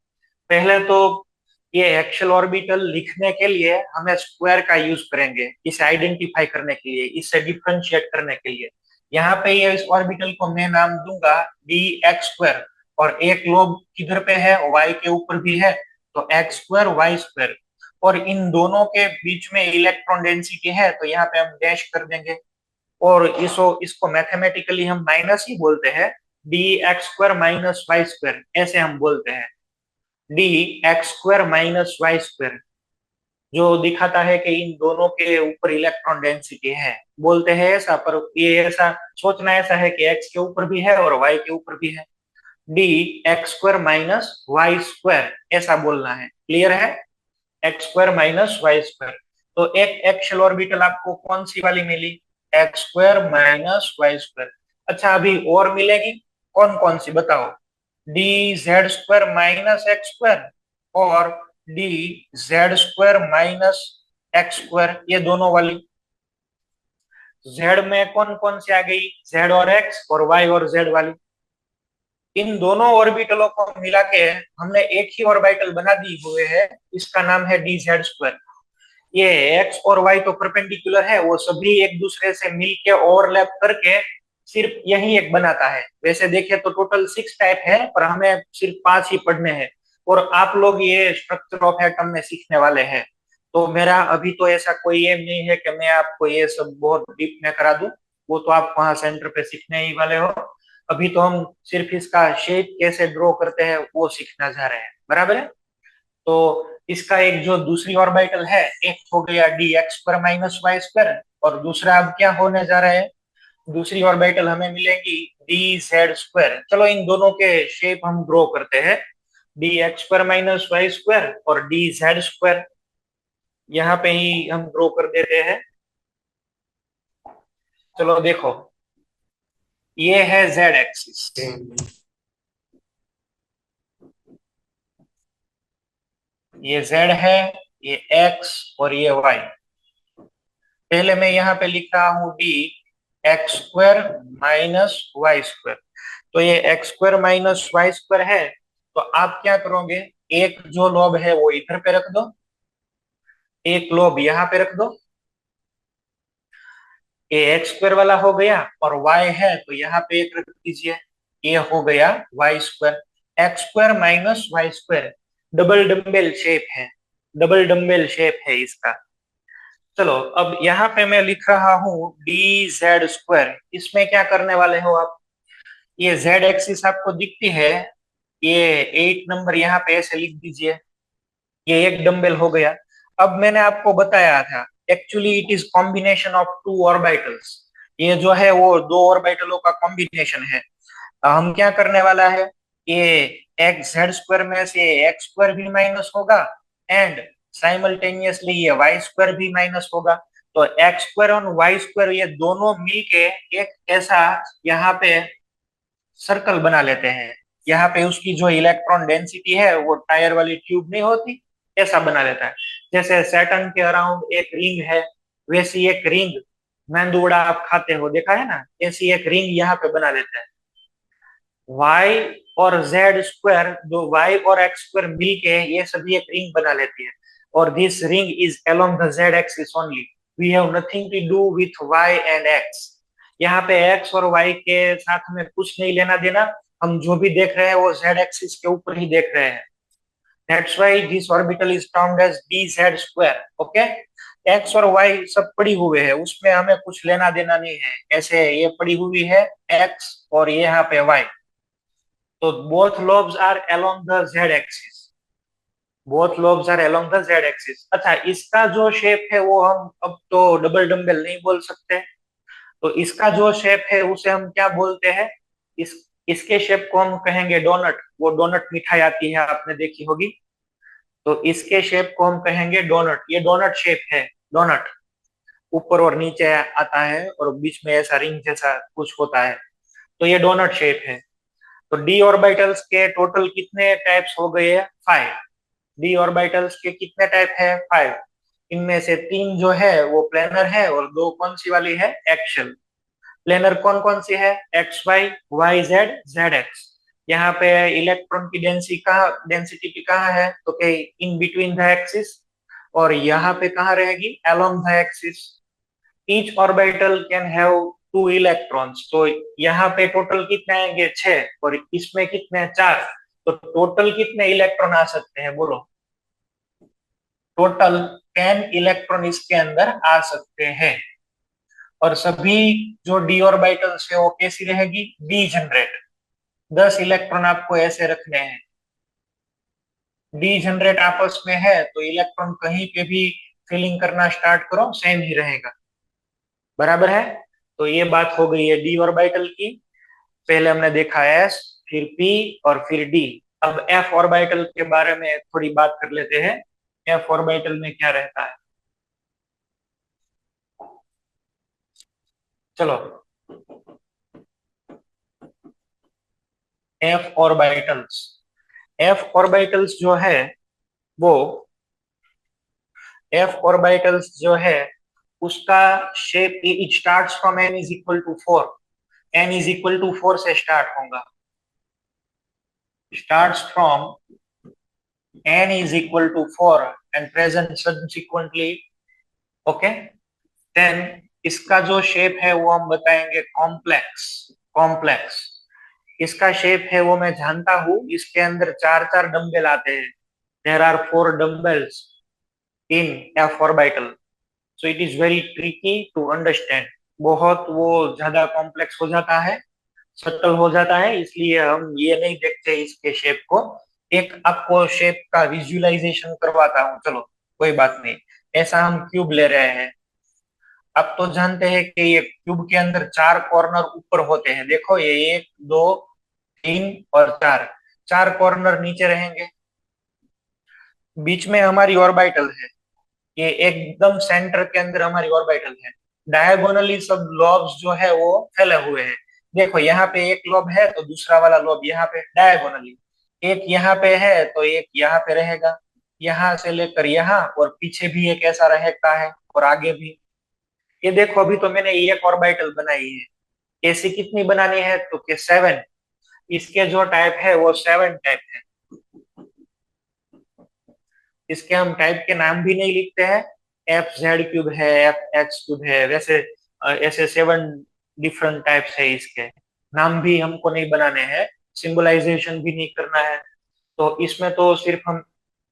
पहले तो ये एक्सल ऑर्बिटल लिखने के लिए हमें स्क्वायर का यूज करेंगे, इसे आइडेंटिफाई करने के लिए, इसे डिफरेंशिएट करने के लिए। यहाँ पे ये इस ऑर्बिटल को मैं नाम दूंगा डी एक्स स्क्वायर, और एक लोब किधर पे है, वाई के ऊपर भी है, तो एक्स स्क्वायर वाई स्क्वायर। और इन दोनों के बीच में इलेक्ट्रॉन डेंसिटी है, तो यहाँ पे हम डैश कर देंगे। और इसको मैथमेटिकली हम माइनस ही बोलते हैं, D X square minus Y square, ऐसे हम बोलते हैं, D X square minus Y square, जो दिखाता है कि इन दोनों के ऊपर इलेक्ट्रॉन डेंसिटी है, बोलते हैं ऐसा। पर ये ऐसा सोचना ऐसा है कि एक्स के ऊपर भी है और वाई के ऊपर भी है, D X square minus Y square, ऐसा बोलना है। क्लियर है? X square minus Y square. तो एक एक्सल ऑर्बिटल आपको कौन सी वाली मिली, X square minus Y square. अच्छा, अभी और मिलेगी, कौन कौन सी बताओ, D Z square minus X square और D Z square minus X square, ये दोनों वाली। जेड में कौन कौन सी आ गई, जेड और एक्स, और वाई और जेड वाली। इन दोनों ऑर्बिटलों को मिला के हमने एक ही ऑर्बिटल बना दी हुए है, इसका नाम है डी जेड स्क्वायर। ये एक्स और वाई तो परपेंडिकुलर है, वो सभी एक दूसरे से मिलके ओवरलैप करके सिर्फ यही एक बनाता है। वैसे देखें तो टोटल 6 टाइप है, पर हमें सिर्फ 5 ही पढ़ने हैं, और आप लोग ये स्ट्रक्चर ऑफ एटम में सीखने वाले हैं। तो मेरा अभी तो ऐसा कोई एम नहीं है कि मैं आपको ये सब बहुत डीप में करा दूं, वो तो आप वहां सेंटर पे सीखने ही वाले हो। अभी तो हम सिर्फ इसका शेप कैसे ड्रॉ करते हैं वो सीखना चाह रहे हैं, बराबर है? तो इसका एक जो दूसरी ऑर्बिटल है, एक हो गया D X square minus Y square, और दूसरा अब क्या होने जा रहा है, दूसरी ऑर्बिटल हमें मिलेगी डी जेड स्क्वायर। चलो इन दोनों के शेप हम ड्रॉ करते हैं, D X square minus Y square और डी जेड स्क्वायर, यहाँ पे ही हम ड्रॉ कर देते हैं। चलो देखो, ये है जेड एक्सिस, ये जेड है, ये एक्स और ये वाई। पहले मैं यहाँ पे लिख रहा हूँ D X square minus Y square. तो ये X square minus Y square है, तो आप क्या करोगे, एक जो लॉब है वो इधर पे रख दो, एक लॉब यहाँ पे रख दो, ये एक्स स्क्वायर वाला हो गया, और वाई है तो यहाँ पे एक रख दीजिए, ये हो गया Y square. X square minus Y square double dumbbell shape है, डबल डम्बेल शेप है इसका। चलो अब यहाँ पे मैं लिख रहा हूँ डी जेड स्क्वायर, इसमें क्या करने वाले हो आप, ये जेड एक्सिस आपको दिखती है, ये 8 नंबर यहाँ पे ऐसे लिख दीजिए, ये एक डंबल हो गया। अब मैंने आपको बताया था, actually it is combination of two orbitals, ये जो है वो दो ऑर्बिटलों का कॉम्बिनेशन है। हम क्या करने वाला है, ये एक्स जेड स्क्वायर में से एक्स स्क्वायर भी माइनस होगा, एंड साइमल्टेनियसली ये वाई स्क्वायर भी माइनस होगा। तो एक्स स्क्वायर और वाई स्क्वायर ये दोनों मिलके एक ऐसा यहाँ पे सर्कल बना लेते हैं। यहाँ पे उसकी जो इलेक्ट्रॉन डेंसिटी है वो टायर वाली ट्यूब नहीं होती, ऐसा बना लेता है। जैसे सैटर्न के अराउंड एक रिंग है, वैसी एक रिंग, मेंदुवड़ा आप खाते हो देखा है ना, ऐसी एक रिंग यहाँ पे बना लेता है। वाई और जेड स्क्वायर, दो वाई और एक्स स्क्वायर मिलके ये सभी एक रिंग बना लेती है, और this ring is along the Z axis only, we have nothing to do with Y and X. यहाँ पे एक्स और वाई के साथ में कुछ नहीं लेना देना, हम जो भी देख रहे हैं वो जेड एक्सिस के ऊपर ही देख रहे हैं। That's why this orbital is termed as D Z square. Okay, X और वाई सब पड़ी हुए है, उसमें हमें कुछ लेना देना नहीं है, ऐसे ये पड़ी हुई है एक्स और ये यहाँ पे वाई, तो both lobes are along the z axis। Both lobes are along the Z axis. अच्छा, इसका जो शेप है वो हम अब तो डबल डम्बल नहीं बोल सकते, तो इसका जो शेप है उसे हम क्या बोलते हैं? इस इसके शेप को हम कहेंगे डोनट। वो डोनट मिठाई आती है, आपने देखी होगी। तो इसके शेप को हम कहेंगे डोनट। ये डोनट शेप है, डोनट। ऊपर और नीचे आता है और बीच में ऐसा रिंग जैसा कुछ होता है, तो ये डोनट शेप है। तो डी ऑर्बिटल्स के टोटल कितने टाइप्स हो गए? 5। डी ऑर्बिटल्स के कितने टाइप है? 5। इनमें से 3 जो है वो प्लेनर है और 2 कौन सी वाली है? एक्शियल। प्लेनर कौन कौन सी है? X Y, Y Z, Z X. यहाँ पे इलेक्ट्रॉन की डेंसिटी कहाँ है? तो के इन बिटवीन द एक्सिस। और यहाँ पे कहाँ रहेगी? Along the axis. Each orbital can have 2 electrons. तो यहाँ पे टोटल कितने आएंगे? 6। और इसमें कितने? 4। तो टोटल कितने इलेक्ट्रॉन आ सकते हैं? बोलो। टोटल 10 इलेक्ट्रॉन इसके अंदर आ सकते हैं। और सभी जो डी ऑर्बिटल्स है वो कैसी रहेगी? D generate. 10 इलेक्ट्रॉन आपको ऐसे रखने हैं। डी जनरेट आपस में है तो इलेक्ट्रॉन कहीं पे भी फिलिंग करना स्टार्ट करो, सेम ही रहेगा। बराबर है? तो ये बात हो गई है डी ऑर्बिटल की। पहले हमने देखा एस, फिर पी और फिर डी। अब एफ ऑर्बिटल के बारे में थोड़ी बात कर लेते हैं। एफ ऑर्बिटल में क्या रहता है? चलो, एफ ऑर्बिटल्स। एफ ऑर्बिटल्स जो है वो, एफ ऑर्बिटल्स जो है उसका shape, it starts from N is equal to 4। N is equal to 4 से स्टार्ट होगा। Starts from N is equal to 4 and present subsequently. Okay. Then इसका जो शेप है वो हम बताएंगे कॉम्प्लेक्स। कॉम्प्लेक्स इसका शेप है वो मैं जानता हूं। इसके अंदर चार चार डंबल आते हैं। There are 4 dumbbells in F orbital. So it is very tricky to understand. बहुत वो ज्यादा कॉम्प्लेक्स हो जाता है, सटल हो जाता है, इसलिए हम ये नहीं देखते इसके शेप को। एक आपको शेप का विजुअलाइजेशन करवाता हूँ, चलो। कोई बात नहीं। ऐसा हम क्यूब ले रहे हैं। अब तो जानते हैं कि ये क्यूब के अंदर 4 कॉर्नर ऊपर होते हैं। देखो, ये 1 2 3 और 4। 4 कॉर्नर नीचे रहेंगे। बीच में हमारी ऑर्बिटल है। ये एकदम सेंटर के अंदर हमारी ऑर्बिटल है। डायगोनली सब लॉब्स जो है वो फैले हुए हैं। देखो, यहाँ पे एक लॉब है तो दूसरा वाला लॉब यहाँ पे डायगोनली। एक यहाँ पे है तो एक यहाँ पे रहेगा। यहाँ से लेकर यहाँ और पीछे भी एक ऐसा रहता है और आगे भी। ये देखो, अभी तो मैंने एक ऑर्बिटल बनाई है। ऐसी कितनी बनानी है? तो के 7। इसके जो टाइप है वो 7 टाइप है। इसके हम टाइप के नाम भी नहीं लिखते हैं। एफ जेड क्यूब है, एफ एक्स क्यूब है, वैसे ऐसे 7 डिफरेंट टाइप्स है इसके। नाम भी हमको नहीं बनाने हैं, सिंबलाइजेशन भी नहीं करना है। तो इसमें तो सिर्फ हम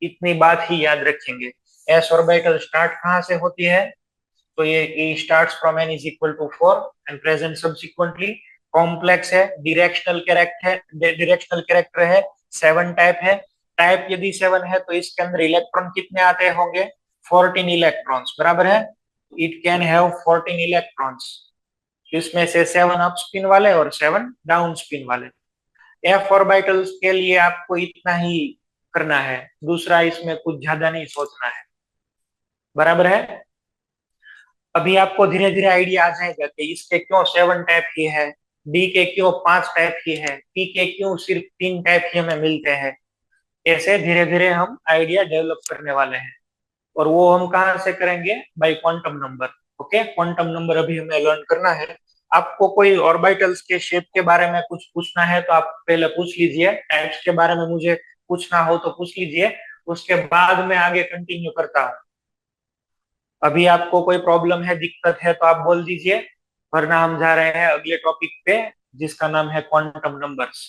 इतनी बात ही याद रखेंगे। एस ऑर्बिटल स्टार्ट कहाँ से होती है? तो ये starts from N is equal to 4 and present subsequently. Complex है, डिरेक्शनल कैरेक्टर है, 7 टाइप है। टाइप यदि 7 है तो इसके अंदर इलेक्ट्रॉन कितने आते होंगे? 14 इलेक्ट्रॉन्स। बराबर है? It can have 14 electrons. इसमें से 7 अप स्पिन वाले और 7 डाउन स्पिन वाले। एफ ऑर्बिटल्स के लिए आपको इतना ही करना है, दूसरा इसमें कुछ ज्यादा नहीं सोचना है। बराबर है? अभी आपको धीरे धीरे आइडिया आ जाएगा कि इसके क्यों 7 टाइप की है, डी के क्यों 5 टाइप की है, पी के क्यों सिर्फ 3 टाइप की हमें मिलते हैं। ऐसे धीरे धीरे हम आइडिया डेवलप करने वाले हैं। और वो हम कहाँ से करेंगे? By quantum number. Okay, quantum number अभी हमें लर्न करना है। आपको कोई ऑर्बिटल्स के शेप के बारे में कुछ पूछना है तो आप पहले पूछ लीजिए। टाइप्स के बारे में मुझे पूछना हो तो पूछ लीजिए, उसके बाद मैं आगे कंटिन्यू करता हूँ। अभी आपको कोई प्रॉब्लम है, दिक्कत है तो आप बोल दीजिए, वरना हम जा रहे हैं अगले टॉपिक पे जिसका नाम है क्वांटम नंबर्स।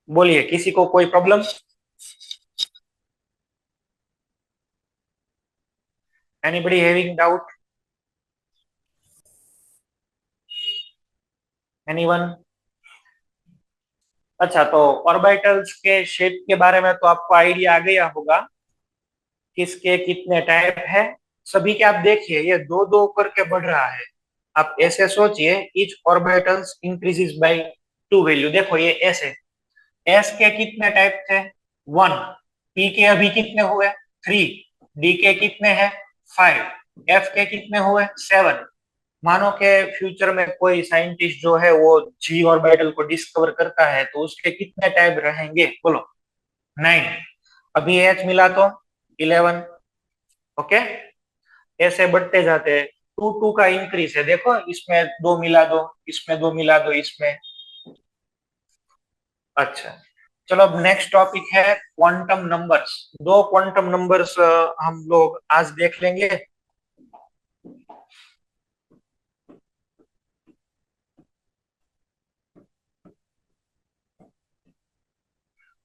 बोलिए, किसी को कोई problem? Anybody having doubt? Anyone? अच्छा, तो ऑर्बिटल्स के शेप के बारे में तो आपको आइडिया आ गया होगा, किसके कितने टाइप है। सभी के आप देखिए ये दो दो करके बढ़ रहा है। आप ऐसे सोचिए, each orbitals increases by 2 value. देखो ये एस है, एस के कितने टाइप थे? 1। पी के अभी कितने हुए? 3। डी के कितने हैं? 5। एफ के कितने हुए? 7। मानो के फ्यूचर में कोई साइंटिस्ट जो है वो जी ऑर्बिटल को डिस्कवर करता है तो उसके कितने टाइप रहेंगे बोलो? 9। अभी एच मिला तो 11। ओके, ऐसे बढ़ते जाते हैं। टू टू का इंक्रीज है, देखो इसमें दो मिला दो, इसमें दो मिला दो, इसमें। अच्छा, चलो अब नेक्स्ट टॉपिक है क्वांटम नंबर्स। दो क्वांटम नंबर्स हम लोग आज देख लेंगे।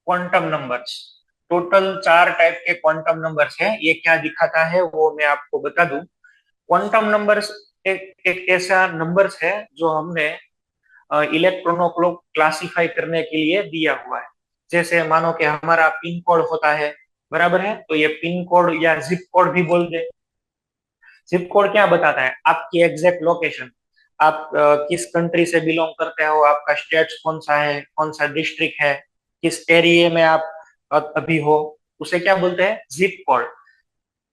क्वांटम नंबर्स, टोटल 4 टाइप के क्वांटम नंबर्स हैं। ये क्या दिखाता है वो मैं आपको बता दूं। क्वांटम नंबर्स एक ऐसा नंबर्स है जो हमने इलेक्ट्रॉनों को क्लासिफाई करने के लिए दिया हुआ है। जैसे मानो कि हमारा पिन कोड होता है, बराबर है, तो ये पिन कोड या जिप कोड भी बोल दे। जिप कोड क्या बताता है? आपकी एग्जैक्ट लोकेशन, आप किस कंट्री से बिलोंग करते हो, आपका स्टेट कौन सा है, कौन सा डिस्ट्रिक्ट है, किस एरिया में आप अभी हो, उसे क्या बोलते हैं? Zip code.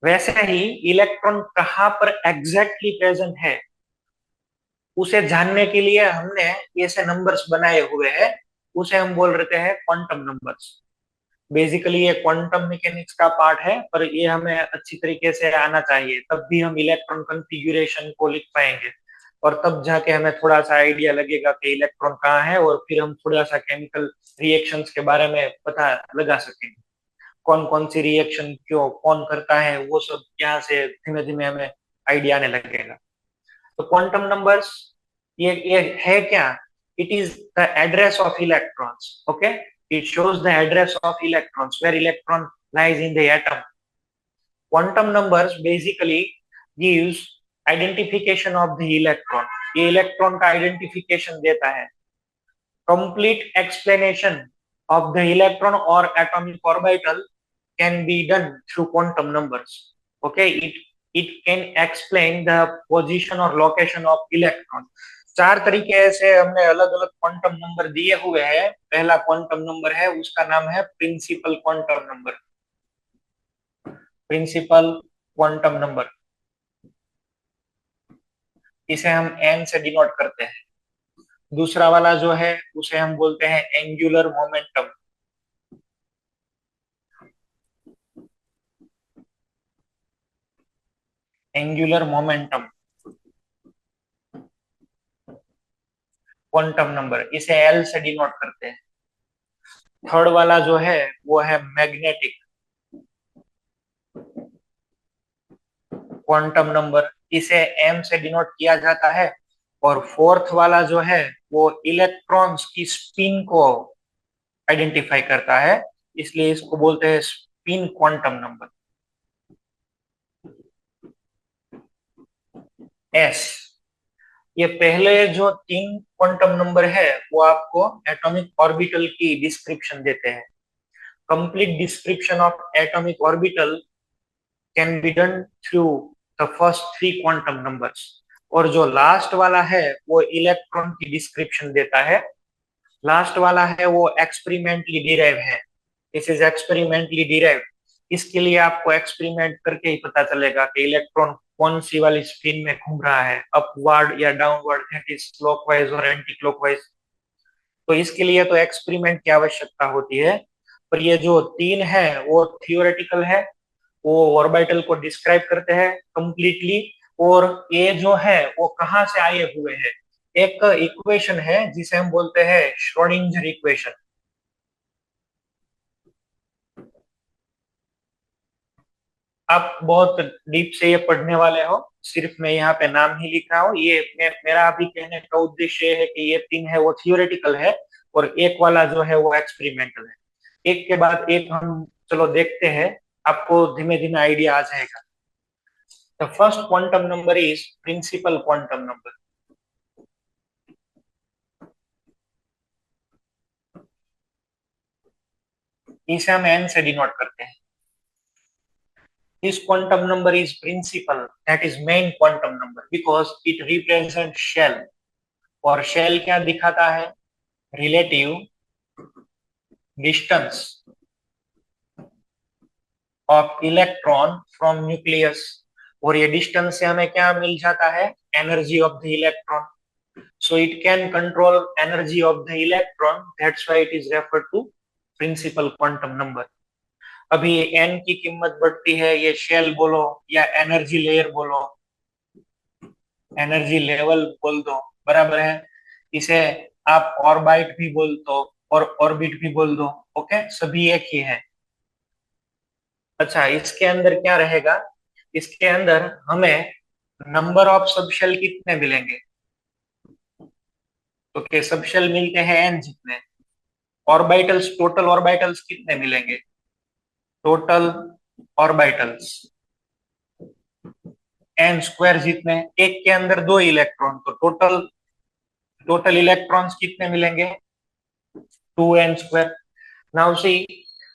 वैसे ही इलेक्ट्रॉन कहाँ पर एग्जैक्टली प्रेजेंट है उसे जानने के लिए हमने ऐसे नंबर्स बनाए हुए हैं, उसे हम बोल रहे हैं क्वांटम नंबर्स। बेसिकली ये क्वांटम मैकेनिक्स का पार्ट है, पर ये हमें अच्छी तरीके से आना चाहिए, तब भी हम इलेक्ट्रॉन कॉन्फ़िगरेशन को लिख पाएंगे। और तब जाके हमें थोड़ा सा आइडिया लगेगा कि इलेक्ट्रॉन कहाँ है, और फिर हम थोड़ा सा केमिकल रिएक्शंस के बारे में पता लगा सकेंगे। कौन कौन सी रिएक्शन क्यों कौन करता है, वो सब यहाँ से धीमे धीमे हमें आइडिया आने लगेगा। तो क्वांटम नंबर्स ये है क्या? It is the address of electrons. Okay, it shows the address of electrons where electron lies in the atom. Quantum numbers basically gives identification of the electron. ये इलेक्ट्रॉन का आइडेंटिफिकेशन देता है। Complete explanation of the electron और atomic orbital can be done through quantum numbers. Okay, it can explain the position or location of electron. 4 तरीके से हमने अलग अलग क्वांटम नंबर दिए हुए हैं। पहला क्वांटम नंबर है, उसका नाम है principal quantum number. Principal quantum number, इसे हम एन से डिनोट करते हैं। दूसरा वाला जो है उसे हम बोलते हैं angular momentum. Angular momentum quantum number, इसे एल से डिनोट करते हैं। थर्ड वाला जो है वो है मैग्नेटिक क्वांटम नंबर, इसे एम से डिनोट किया जाता है। और फोर्थ वाला जो है वो इलेक्ट्रॉन्स की स्पिन को आइडेंटिफाई करता है, इसलिए इसको बोलते हैं स्पिन क्वांटम नंबर, एस। ये पहले जो 3 क्वांटम नंबर है वो आपको एटॉमिक ऑर्बिटल की डिस्क्रिप्शन देते हैं। Complete description of atomic orbital can be done through the first 3 quantum numbers. और जो लास्ट वाला है वो इलेक्ट्रॉन की डिस्क्रिप्शन देता है। लास्ट वाला है वो एक्सपेरिमेंटली डिराइव है। This is experimentally derive. इसके लिए आपको एक्सपेरिमेंट करके ही पता चलेगा कि इलेक्ट्रॉन कौन सी वाली स्पिन में घूम रहा है, अपवर्ड या डाउनवर्ड, दैट इज क्लॉकवाइज और एंटी क्लॉकवाइज। तो इसके लिए तो एक्सपेरिमेंट की आवश्यकता होती है। पर ये जो 3 है वो थियोरेटिकल है, वो ऑर्बिटल को डिस्क्राइब करते हैं कंप्लीटली। और ये जो है वो कहाँ से आए हुए हैं? एक इक्वेशन है जिसे हम बोलते हैं श्रोडिंगर इक्वेशन। आप बहुत डीप से ये पढ़ने वाले हो, सिर्फ मैं यहाँ पे नाम ही लिख रहा हूँ। ये मेरा अभी कहने का उद्देश्य है कि ये 3 है वो थियोरेटिकल है, और एक वाला जो है वो एक्सपेरिमेंटल है। एक के बाद एक हम चलो देखते हैं, आपको धीमे धीमे आइडिया आ जाएगा। The first quantum number is principal quantum number. इसे हम n से डिनोट करते हैं। This quantum number is principal, that is main quantum number because it represents shell। और shell क्या दिखाता है? Relative distance of electron from nucleus। और ये डिस्टेंस से हमें क्या मिल जाता है? Energy of the electron. So it can control energy of the electron, that's why it is referred to principal quantum number। अभी n की कीमत बढ़ती है, ये शेल बोलो या एनर्जी लेयर बोलो, एनर्जी लेवल बोल दो, बराबर है। इसे आप ऑर्बिट भी बोल दो और ऑर्बिट भी बोल दो, ओके, सभी एक ही है। अच्छा, इसके अंदर क्या रहेगा? इसके अंदर हमें नंबर ऑफ सबशेल कितने मिलेंगे? तो के सबशेल मिलते हैं n जितने। ऑर्बिटल्स, टोटल ऑर्बिटल्स कितने मिलेंगे? टोटल ऑर्बिटल्स n स्क्वायर जितने। एक के अंदर दो इलेक्ट्रॉन, तो टोटल टोटल इलेक्ट्रॉन्स कितने मिलेंगे? 2n square। Now see,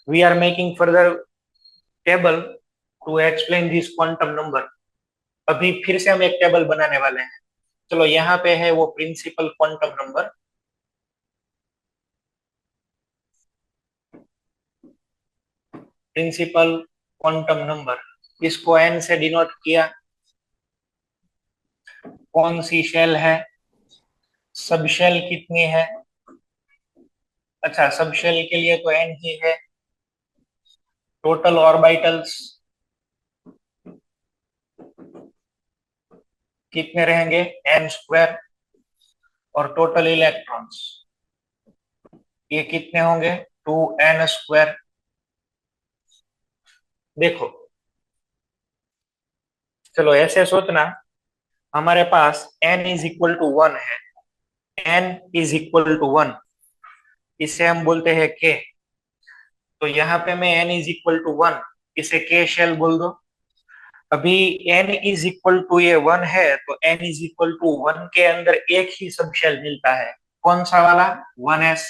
we are making further table to explain this quantum number। अभी फिर से हम एक टेबल बनाने वाले हैं। चलो, यहाँ पे है वो principal quantum number. Principal quantum number, इसको n से डिनोट किया। कौन सी शेल है? सब शेल कितनी है? अच्छा, सब शेल के लिए तो n ही है। टोटल ऑर्बिटल्स कितने रहेंगे? n square. और टोटल इलेक्ट्रॉन्स ये कितने होंगे? 2n square. देखो, चलो ऐसे सोचना, हमारे पास n इज इक्वल टू 1 है। n इज इक्वल टू 1, इसे हम बोलते हैं k। तो यहाँ पे मैं n इज इक्वल टू 1, इसे k शेल बोल दो। अभी n इज इक्वल टू ये 1 है, तो n इज इक्वल टू 1 के अंदर एक ही सब शेल मिलता है। कौन सा वाला? 1s।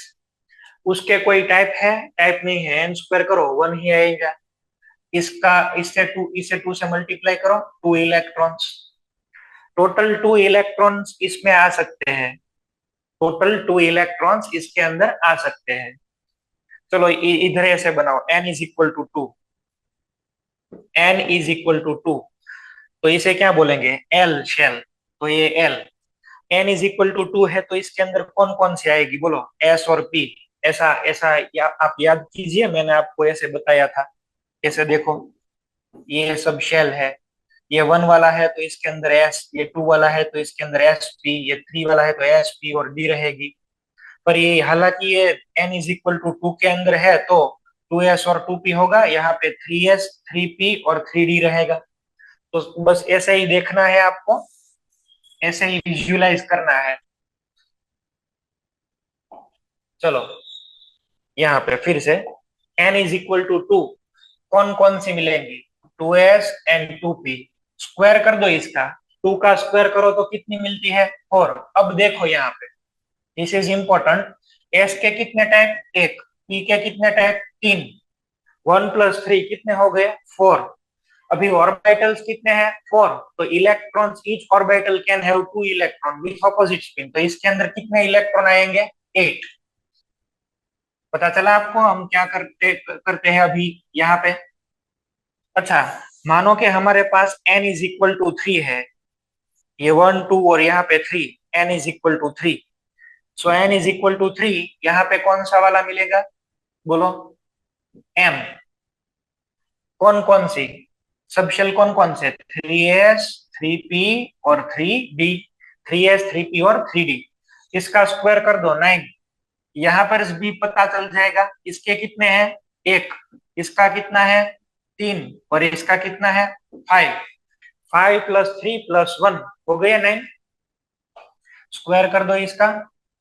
उसके कोई टाइप है? टाइप नहीं है। n स्क्वायर करो 1 ही आएगा। इसका इसे 2 से मल्टीप्लाई करो, 2 इलेक्ट्रॉन्स। टोटल 2 इलेक्ट्रॉन्स इसमें आ सकते हैं। टोटल 2 इलेक्ट्रॉन्स इसके अंदर आ सकते हैं। चलो इधर ऐसे बनाओ, n is equal to 2। n is equal to 2, तो इसे क्या बोलेंगे? l shell. तो ये l, n is equal to 2 है, तो इसके अंदर कौन कौन सी आएगी बोलो? s और p। ऐसा ऐसा आप याद कीजिए, मैंने आपको ऐसे बताया था। ऐसे देखो, ये सब शेल है। ये 1 वाला है तो इसके अंदर s, ये 2 वाला है तो इसके अंदर s p, ये 3 वाला है तो s p और d रहेगी। पर ये हालांकि ये n इज इक्वल टू 2 के अंदर है, तो 2s और 2p होगा। यहाँ पे 3s 3p और 3d रहेगा। तो बस ऐसे ही देखना है आपको, ऐसे ही विजुअलाइज करना है। चलो, यहाँ पे फिर से n इज इक्वल टू 2, कौन कौन सी मिलेंगी? 2s and 2p। स्क्वायर कर दो इसका, 2 का स्क्वायर करो तो कितनी मिलती है? 4। अब देखो यहाँ पे, दिस इज इंपॉर्टेंट। s के कितने टाइप? एक। p के कितने टाइप? 3। 1 प्लस 3 कितने हो गए? 4। अभी ऑर्बिटल्स कितने हैं? 4। तो electrons, each orbital can have 2 electron with opposite spin. तो इसके अंदर कितने इलेक्ट्रॉन आएंगे? 8। पता चला आपको हम क्या करते करते हैं अभी यहाँ पे? अच्छा, मानो कि हमारे पास n इज इक्वल टू 3 है। ये 1 2 और यहाँ पे 3, n is equal to 3। So n is equal to 3, यहाँ पे कौन सा वाला मिलेगा बोलो? m। कौन कौन सी सब शेल? कौन कौन से? 3s 3p और 3d। 3s 3p और 3d। इसका स्क्वायर कर दो 9। यहाँ पर भी पता चल जाएगा। इसके कितने हैं? एक। इसका कितना है? 3। और इसका कितना है? 5। 5 प्लस 3 प्लस 1 हो गया 9। स्क्वायर कर दो इसका,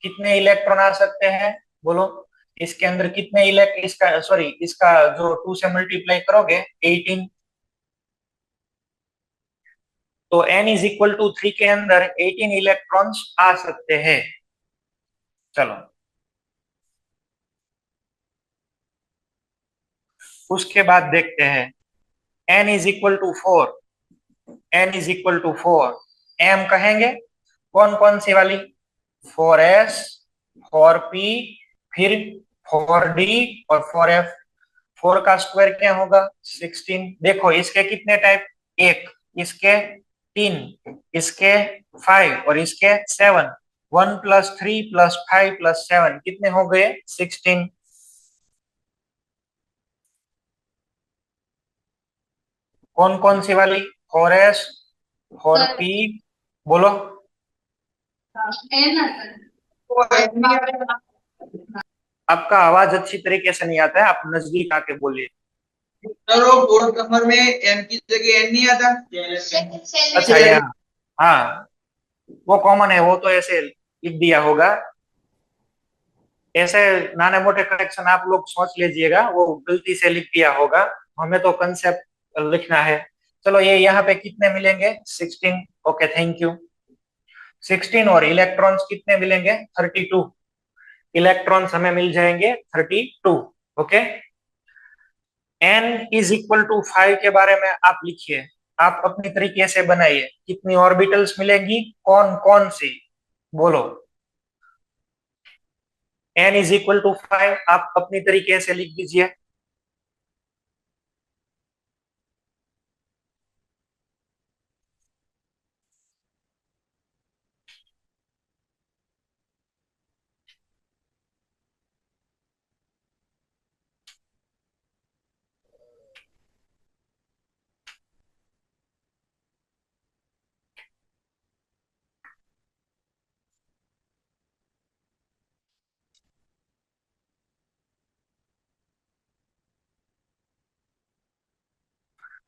कितने इलेक्ट्रॉन आ सकते हैं बोलो? इसके अंदर कितने इसका सॉरी, इसका जो 2 से मल्टीप्लाई करोगे 18। तो n इज इक्वल टू 3 के अंदर 18 इलेक्ट्रॉन्स आ सकते हैं। चलो, उसके बाद देखते हैं n is equal to 4, n is equal to 4, m कहेंगे कौन कौन सी वाली, 4s, 4p, फिर 4d और 4f। 4 का स्क्वायर क्या होगा 16। देखो इसके कितने टाइप, एक, इसके 3, इसके 5 और इसके 7। 1 प्लस 3 प्लस 5 प्लस 7 कितने हो गए 16। कौन कौन सी वाली, 4s, 4p, बोलो। आपका आवाज अच्छी तरीके से नहीं आता है, आप नजदीक आके बोलिए। सर वो बोर्ड नंबर में एम की जगह एन नहीं आता। अच्छा यहाँ, हाँ वो कॉमन है, वो तो ऐसे लिख दिया होगा। ऐसे नाने मोटे करेक्शन आप लोग सोच लीजिएगा, वो गलती से लिख दिया होगा, हमें तो कंसेप्ट लिखना है। चलो ये यहाँ पे कितने मिलेंगे 16, ओके थैंक यू। 16 और इलेक्ट्रॉन्स कितने मिलेंगे 32, इलेक्ट्रॉन्स हमें मिल जाएंगे 32, okay. n is equal to 5 के बारे में आप लिखिए, आप अपनी तरीके से बनाइए, कितनी ऑर्बिटल्स मिलेंगी, कौन कौन सी, बोलो। n इज इक्वल टू 5 आप अपनी तरीके से लिख दीजिए।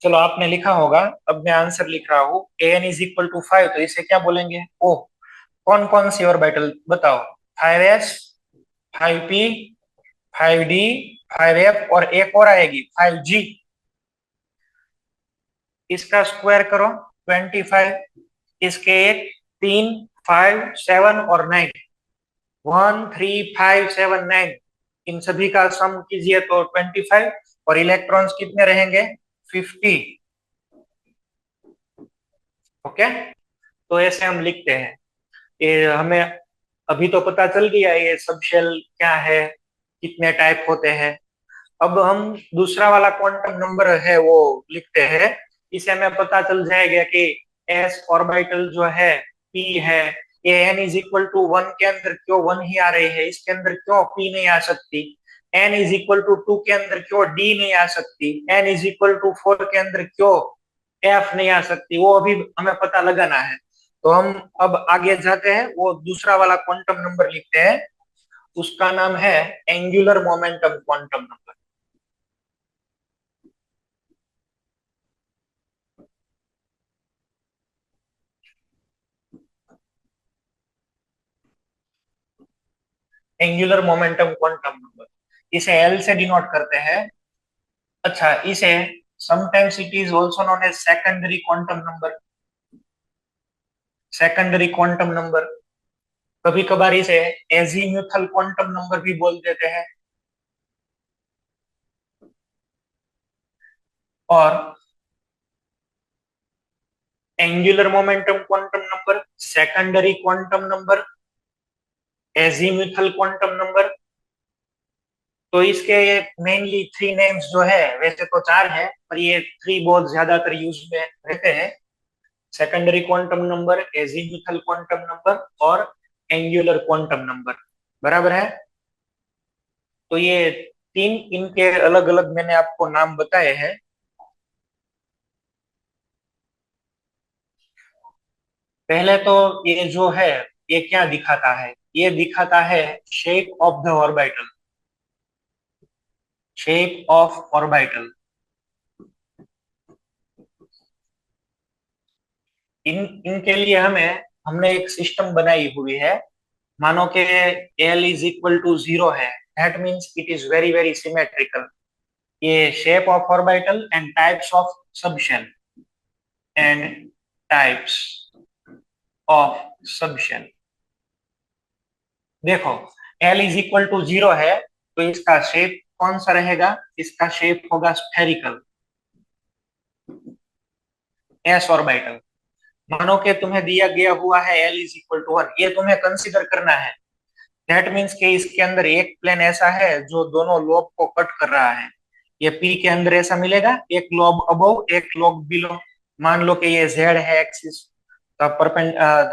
चलो आपने लिखा होगा, अब मैं आंसर लिख रहा हूँ। an इज इक्वल टू 5 तो इसे क्या बोलेंगे ओ। कौन कौन सी ऑर्बिटल बताओ, 5s, 5p, 5d, 5f और एक और आएगी 5g। इसका स्क्वायर करो 25, इसके एक, 3, 5, 7 और 9, 1, 3, 5, 7, 9, इन सभी का सम कीजिए तो 25 और इलेक्ट्रॉन्स कितने रहेंगे 50, ओके। तो ऐसे हम लिखते हैं। ये हमें अभी तो पता चल गया ये सब शेल क्या है, कितने टाइप होते हैं। अब हम दूसरा वाला क्वांटम नंबर है वो लिखते हैं। इसे हमें पता चल जाएगा कि एस ऑर्बिटल जो है पी है, ये एन इज इक्वल टू 1 के अंदर क्यों 1 ही आ रही है, इसके अंदर क्यों पी नहीं आ सकती। एन इज इक्वल टू 2 के अंदर क्यों डी नहीं आ सकती, एन इज इक्वल टू 4 के अंदर क्यों एफ नहीं आ सकती, वो अभी हमें पता लगाना है। तो हम अब आगे जाते हैं, वो दूसरा वाला क्वांटम नंबर लिखते हैं, उसका नाम है angular momentum quantum number. Angular momentum quantum number, इसे एल से डिनोट करते हैं। अच्छा इसे sometimes it is also known as secondary quantum number, secondary quantum number. कभी कभार इसे एजीम्यूथल क्वांटम नंबर भी बोल देते हैं। और angular momentum quantum number, secondary quantum number, azimuthal quantum number. तो इसके मेनली थ्री नेम्स जो है, वैसे तो चार है पर ये थ्री बहुत ज्यादातर यूज में रहते हैं, secondary quantum number, azimuthal quantum number और एंगुलर क्वांटम नंबर, बराबर है। तो ये तीन इनके अलग अलग मैंने आपको नाम बताए हैं। पहले तो ये जो है ये क्या दिखाता है, ये दिखाता है shape of the orbital, shape of orbital. इन इनके लिए हमने एक सिस्टम बनाई हुई है। मानो कि एल इज इक्वल टू 0 है, that means it is very very symmetrical. ये shape of orbital and types of subshell, and types of subshell. देखो एल इज इक्वल टू 0 है तो इसका शेप कौन सा रहेगा? इसका शेप होगा स्फेरिकल, एस ऑर्बिटल। मानो कि तुम्हें दिया गया हुआ है L इज इक्वल टू 1, ये तुम्हें कंसीडर करना है। दैट मीन्स कि इसके अंदर एक प्लेन ऐसा है जो दोनों लोब को कट कर रहा है। ये P के अंदर ऐसा मिलेगा, एक लोब अबव एक लोब बिलो। मान लो कि ये Z है axis, the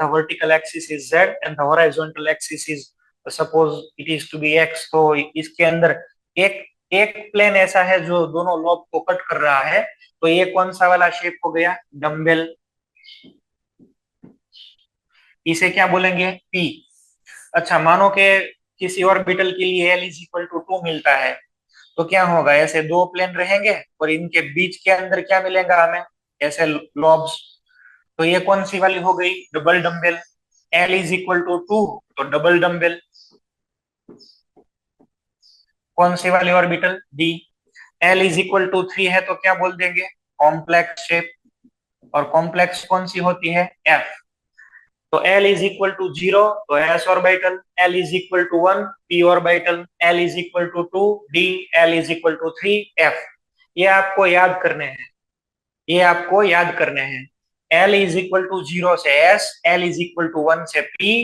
vertical axis is Z and the horizontal axis is suppose it is to be X। तो इसके अंदर एक एक प्लेन ऐसा है जो दोनों लोब को कट कर रहा है। तो ये कौन सा वाला शेप हो गया? डम्बेल। इसे क्या बोलेंगे? P। अच्छा, मानो कि किसी ऑर्बिटल के लिए L इज इक्वल टू 2 मिलता है, तो क्या होगा? ऐसे दो प्लेन रहेंगे और इनके बीच के अंदर क्या मिलेगा हमें? ऐसे लॉब्स। तो ये कौन सी वाली हो गई? Double dumbbell. L is equal to 2 तो डबल डम्बेल। कौन सी वाली orbital? D। L is equal to 3 है तो क्या बोल देंगे? Complex shape. और कॉम्प्लेक्स कौन सी होती है? F। तो L इज इक्वल टू 0 तो S orbital, L is equal to 1 P orbital, L is equal to 2 D, L is equal to 3 F। ये आपको याद करने हैं, ये आपको याद करने हैं। L इज इक्वल टू 0 से S, L is equal to 1 से P।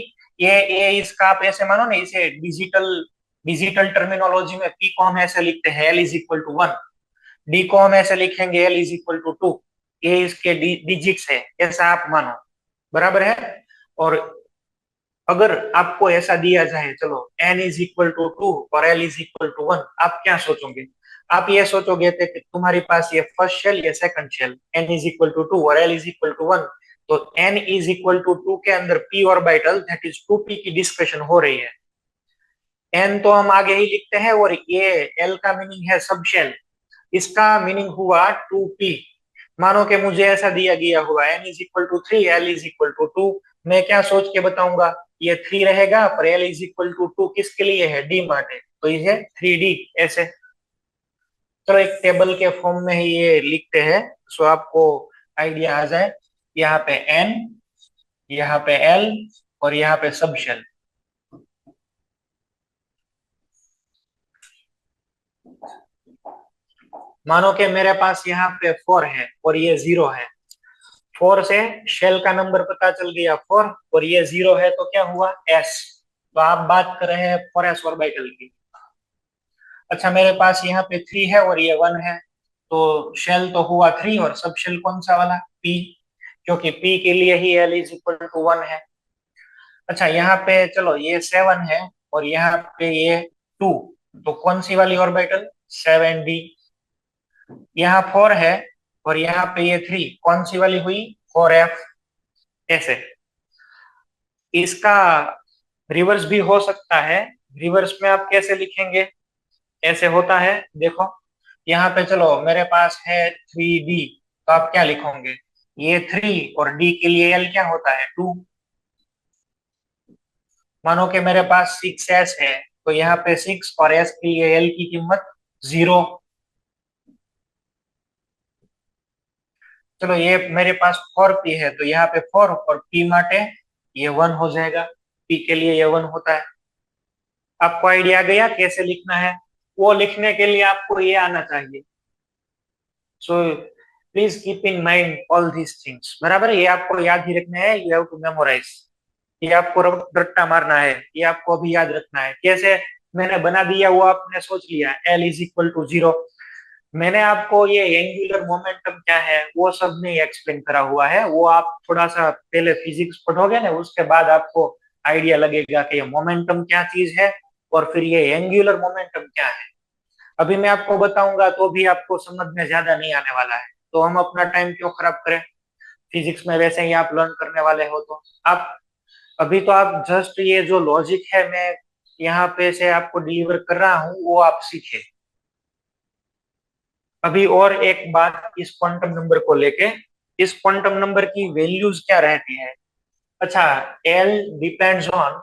ये इसका आप ऐसे मानो ना, इसे डिजिटल डिजिटल टर्मिनोलॉजी में P को हम ऐसे लिखते हैं L is equal to 1, D को हम ऐसे लिखेंगे L इज इक्वल टू 2। ये इसके डिजिट्स है, ऐसा आप मानो। बराबर है? और अगर आपको ऐसा दिया जाए, चलो n इज इक्वल टू 2 और L इज इक्वल टू 1, आप क्या सोचोगे? आप ये सोचोगे थे कि तुम्हारे पास ये फर्स्ट शेल, ये second shell, n is equal to 2 और L इज इक्वल टू 1। तो n इज इक्वल टू 2 के अंदर p orbital that is 2p की डिस्कशन हो रही है। n तो हम आगे ही लिखते हैं और ये L का मीनिंग है सब शेल, इसका मीनिंग हुआ 2p। मानो कि मुझे ऐसा दिया गया हुआ n is equal to 3, L is equal to 2। मैं क्या सोच के बताऊंगा? ये 3 रहेगा पर L इज इक्वल टू 2 किसके लिए है? D माटे, तो ये 3D ऐसे। चलो एक टेबल के फॉर्म में ही ये लिखते हैं सो आपको आइडिया आ जाए। यहाँ पे n, यहाँ पे L और यहाँ पे सब शेल। मानो कि मेरे पास यहाँ पे 4 है और ये 0 है। 4 से शेल का नंबर पता चल गया 4 और ये 0 है तो क्या हुआ? S। तो आप बात कर रहे हैं 4s ऑर्बिटल की। अच्छा, मेरे पास यहाँ पे 3 है और ये 1 है, तो शेल तो हुआ 3 और सब शेल कौन सा वाला? P, क्योंकि P के लिए ही L इज इक्वल टू 1 है। अच्छा, यहाँ पे चलो ये 7 है और यहाँ पे ये 2, तो कौन सी वाली ऑर्बिटल? 7D। यहाँ 4 है और यहाँ पे ये 3, कौन सी वाली हुई? 4F। ऐसे इसका रिवर्स भी हो सकता है। रिवर्स में आप कैसे लिखेंगे? ऐसे होता है, देखो यहाँ पे चलो मेरे पास है 3D, तो आप क्या लिखोगे? ये 3 और D के लिए L क्या होता है? 2। मानो कि मेरे पास 6S है तो यहाँ पे 6 और S के लिए L की कीमत 0। चलो ये मेरे पास 4P है तो यहाँ पे 4 और P माटे ये 1 हो जाएगा। P के लिए ये 1 होता है। आपको आइडिया गया कैसे लिखना है? वो लिखने के लिए आपको ये आना चाहिए। So please keep in mind all these things. बराबर है? ये आपको याद ही रखना है, यू हैव टू मेमोराइज। ये आपको रट्टा मारना है, ये आपको अभी याद रखना है। कैसे मैंने बना दिया वो आपने सोच लिया, L इज इक्वल टू 0। मैंने आपको ये एंगुलर मोमेंटम क्या है वो सब नहीं एक्सप्लेन करा हुआ है, वो आप थोड़ा सा पहले फिजिक्स पढ़ोगे ना, उसके बाद आपको आइडिया लगेगा कि ये मोमेंटम क्या चीज है और फिर ये एंगुलर मोमेंटम क्या है। अभी मैं आपको बताऊंगा तो भी आपको समझ में ज्यादा नहीं आने वाला है, तो हम अपना टाइम क्यों खराब करें? फिजिक्स में वैसे ही आप लर्न करने वाले हो तो आप अभी तो आप जस्ट ये जो लॉजिक है मैं यहाँ पे से आपको डिलीवर कर रहा हूँ वो आप सीखे। अभी और एक बात इस क्वांटम नंबर को लेके, इस क्वांटम नंबर की वैल्यूज क्या रहती है? अच्छा, L depends on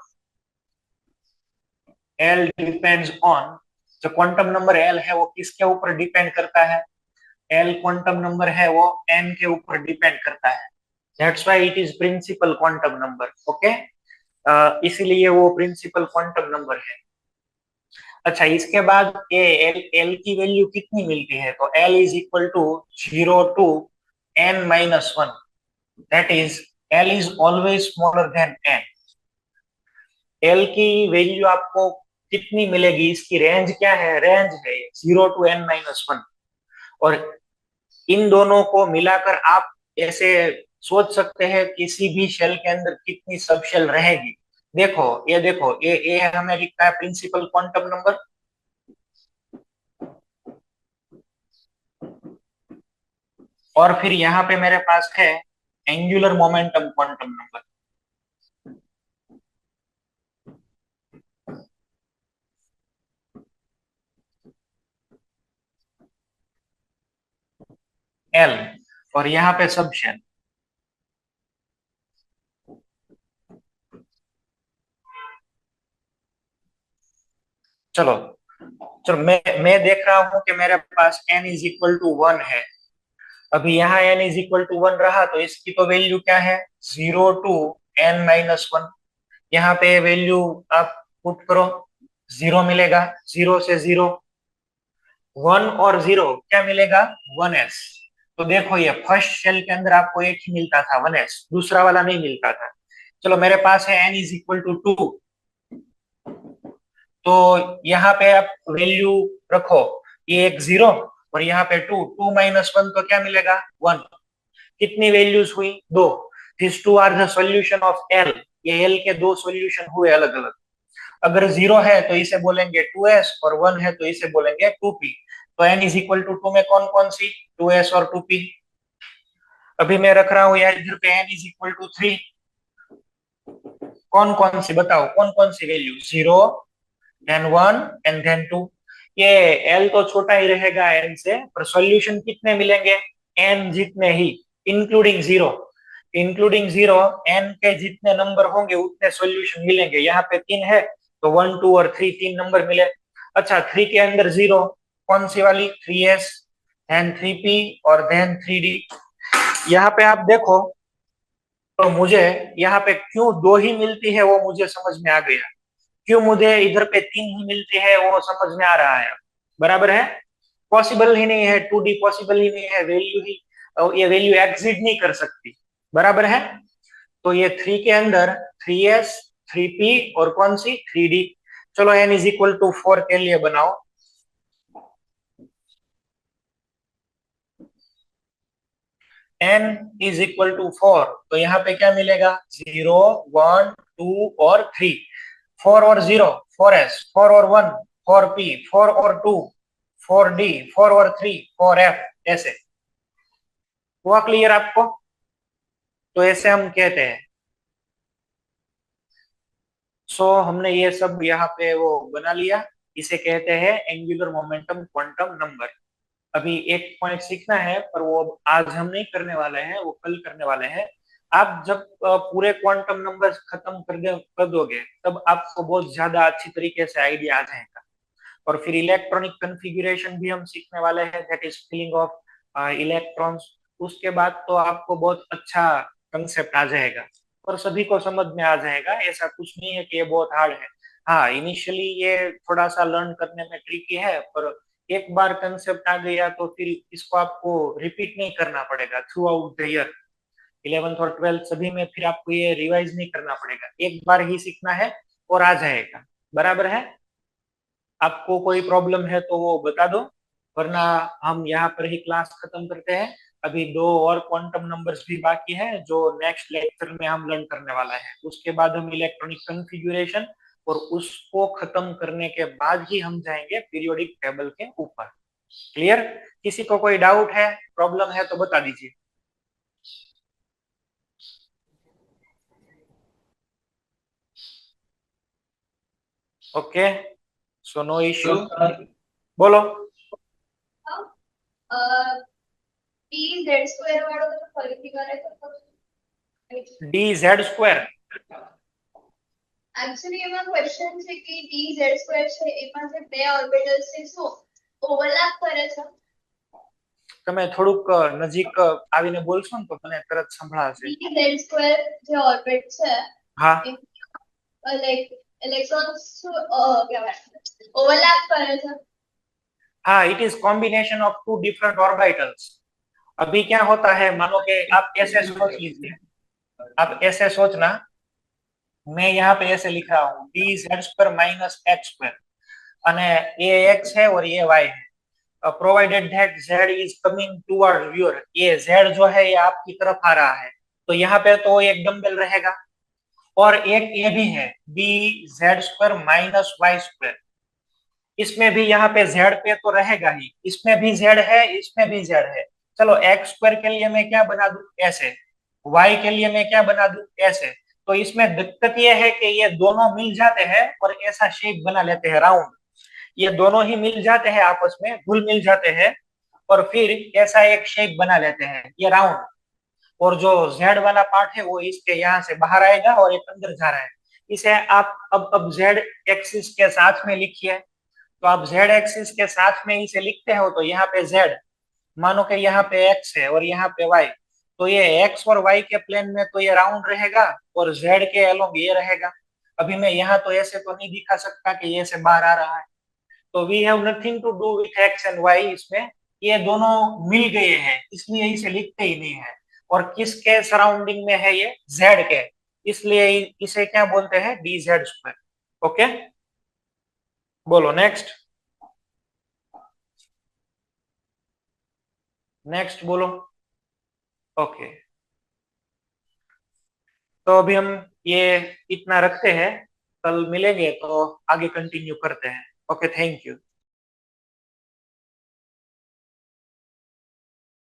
L depends on जो क्वांटम नंबर L है वो किसके ऊपर डिपेंड करता है? L क्वांटम नंबर है वो n के ऊपर डिपेंड करता है। That's why it is principal quantum number. Okay, इसीलिए वो प्रिंसिपल क्वांटम नंबर है। अच्छा, इसके बाद ये एल की वैल्यू कितनी मिलती है? तो L is equal to 0 to n-1, that is L is always smaller than N. L की वैल्यू आपको कितनी मिलेगी? इसकी रेंज क्या है? रेंज है 0 to n-1। और इन दोनों को मिलाकर आप ऐसे सोच सकते हैं किसी भी शेल के अंदर कितनी सब शेल रहेगी। देखो ये हमें लिखता है प्रिंसिपल क्वांटम नंबर, और फिर यहाँ पे मेरे पास है angular momentum quantum number. L, और यहाँ पे सब शेल। चलो चलो, मैं देख रहा हूं कि मेरे पास n इज इक्वल टू 1 है। अभी यहाँ n इज इक्वल टू 1 रहा तो इसकी तो वैल्यू क्या है? 0 to n-1। यहाँ पे वैल्यू आप पुट करो, 0 मिलेगा, 0 से 0, 1 और 0 क्या मिलेगा? 1s। तो देखो ये फर्स्ट शेल के अंदर आपको एक ही मिलता था 1s, दूसरा वाला नहीं मिलता था। चलो मेरे पास है n इज इक्वल टू 2, तो यहाँ पे आप वैल्यू रखो, ये एक 0 और यहाँ पे 2, 2 - 1 तो क्या मिलेगा? 1। कितनी वैल्यूज हुई? 2। This two are the solution of L. ये एल के दो सॉल्यूशन हुए अलग अलग। अगर 0 है तो इसे बोलेंगे 2s, और 1 है तो इसे बोलेंगे 2p। तो n इज इक्वल टू 2 में कौन कौन सी? 2s और 2p। अभी मैं रख रहा हूँ यार इधर पे n इज इक्वल टू 3। कौन कौन सी बताओ, कौन कौन सी वैल्यू? 0, then 1 and then 2। ये l तो छोटा ही रहेगा n से, पर सॉल्यूशन कितने मिलेंगे? n जितने ही, इंक्लूडिंग 0। इंक्लूडिंग 0 n के जितने नंबर होंगे उतने सॉल्यूशन मिलेंगे। यहाँ पे 3 है तो 1, 2 और 3 तीन नंबर मिले। अच्छा, 3 के अंदर 0 कौन सी वाली? 3s, then 3p और then 3d। यहाँ पे आप देखो तो मुझे यहाँ पे क्यों दो ही मिलती है वो मुझे समझ में आ गया। क्यों मुझे इधर पे 3 ही मिलती है वो समझ में आ रहा है। बराबर है, पॉसिबल ही नहीं है, 2D पॉसिबल ही नहीं है, वैल्यू ही ये वैल्यू एग्जिट नहीं कर सकती। बराबर है। तो ये 3 के अंदर 3s, 3p और कौन सी? 3d। चलो n इज इक्वल टू 4 के लिए बनाओ। n इज इक्वल टू 4, तो यहाँ पे क्या मिलेगा? 0, 1, 2 और 3। 4 और 0 4s, 4 और 1 4p, 4 और 2 4d, 4 और 3 4f। ऐसे हुआ क्लियर आपको? तो ऐसे हम कहते हैं। हमने ये सब यहाँ पे वो बना लिया। इसे कहते हैं एंगुलर मोमेंटम क्वांटम नंबर। अभी एक पॉइंट सीखना है, पर वो आज हम नहीं करने वाले हैं, वो कल करने वाले हैं। आप जब पूरे क्वांटम नंबर खत्म कर दोगे तब आपको बहुत ज्यादा अच्छी तरीके से आइडिया आ जाएगा। और फिर इलेक्ट्रॉनिक कॉन्फ़िगरेशन भी हम सीखने वाले हैं, that is filling of electrons. उसके बाद तो आपको बहुत अच्छा कंसेप्ट आ जाएगा और सभी को समझ में आ जाएगा। ऐसा कुछ नहीं है कि ये बहुत हार्ड है। हाँ, इनिशियली ये थोड़ा सा लर्न करने में ट्रिकी है, पर एक बार कंसेप्ट आ गया तो फिर इसको आपको रिपीट नहीं करना पड़ेगा through out the year. 11th और 12th सभी में फिर आपको ये रिवाइज नहीं करना पड़ेगा, एक बार ही सीखना है और आ जाएगा। बराबर है। आपको कोई प्रॉब्लम है तो वो बता दो, वरना हम यहाँ पर ही क्लास खत्म करते हैं। अभी दो और क्वांटम नंबर्स भी बाकी है जो नेक्स्ट लेक्चर में हम लर्न करने वाला है। उसके बाद हम इलेक्ट्रॉनिक कॉन्फ़िगरेशन, और उसको खत्म करने के बाद ही हम जाएंगे पीरियोडिक टेबल के ऊपर। क्लियर? किसी को कोई डाउट है, प्रॉब्लम है तो बता दीजिए। Okay, so no issue. बोलो। डी जेड स्क्वायर वाળો તો ફરીથી કરે તો डी जेड स्क्वायर एक्चुअली એમાં ક્વેશ્ચન છે કે ડી જેડ સ્ક્વાयर છે એમાં જે બે ઓર્બિટલ્સ છે શું ઓવરલેપ કરે છે? તમે થોડુંક નજીક આવીને બોલશો ને તો મને તરત સંભળાશે। ડી જેડ સ્ક્વાयर જે ઓર્બિટ છે હા, લાઈક ઇલેક્ટ્રોન્સ કહેવાય ઓવરલેપ કરે છે. हाँ, it is combination of two different orbitals. अभी क्या होता है, मानो कि आप ऐसे सोच लीजिए, आप ऐसे सोचना, मैं यहाँ पे ऐसे लिख रहा हूँ D Z square minus X square, અને ये x है और ये y है, provided that z is coming toward your, ये z जो है ये आपकी तरफ आ रहा है, तो यहाँ पे तो एक डंबल रहेगा, और एक ये भी है D Z square minus Y square, इसमें भी यहाँ पे z पे तो रहेगा ही, इसमें भी z है, इसमें भी z है. चलो एक्स स्क्वायर के लिए मैं क्या बना दूं, ऐसे, y के लिए मैं क्या बना दूं, ऐसे. तो इसमें दिक्कत ये है कि ये दोनों मिल जाते हैं और ऐसा शेप बना लेते हैं राउंड, ये दोनों ही मिल जाते हैं आपस में, घुल मिल जाते हैं, और फिर ऐसा एक शेप बना लेते हैं ये राउंड, और जो जेड वाला पार्ट है वो इसके यहाँ से बाहर आएगा और एक अंदर जा रहा है. इसे आप अब जेड एक्सिस के साथ में लिखिए, तो आप जेड एक्सिस के साथ में इसे लिखते हो तो यहाँ पे जेड, मानो कि यहाँ पे एक्स है और यहाँ पे वाई, तो ये एक्स और वाई के प्लेन में तो ये राउंड रहेगा और जेड के अलोंग ये रहेगा. अभी मैं यहाँ तो ऐसे तो नहीं दिखा सकता कि ये से बाहर आ रहा है, तो we have nothing to do with X and Y, इसमें ये दोनों मिल गए हैं इसलिए इसे लिखते ही नहीं है. और किसके सराउंडिंग में है, ये जेड के, इसलिए इसे क्या बोलते हैं, डी जेड स्क्वायर. ओके, बोलो नेक्स्ट, नेक्स्ट बोलो. ओके, तो अभी हम ये इतना रखते हैं, कल मिलेंगे तो आगे कंटिन्यू करते हैं. Okay, thank you.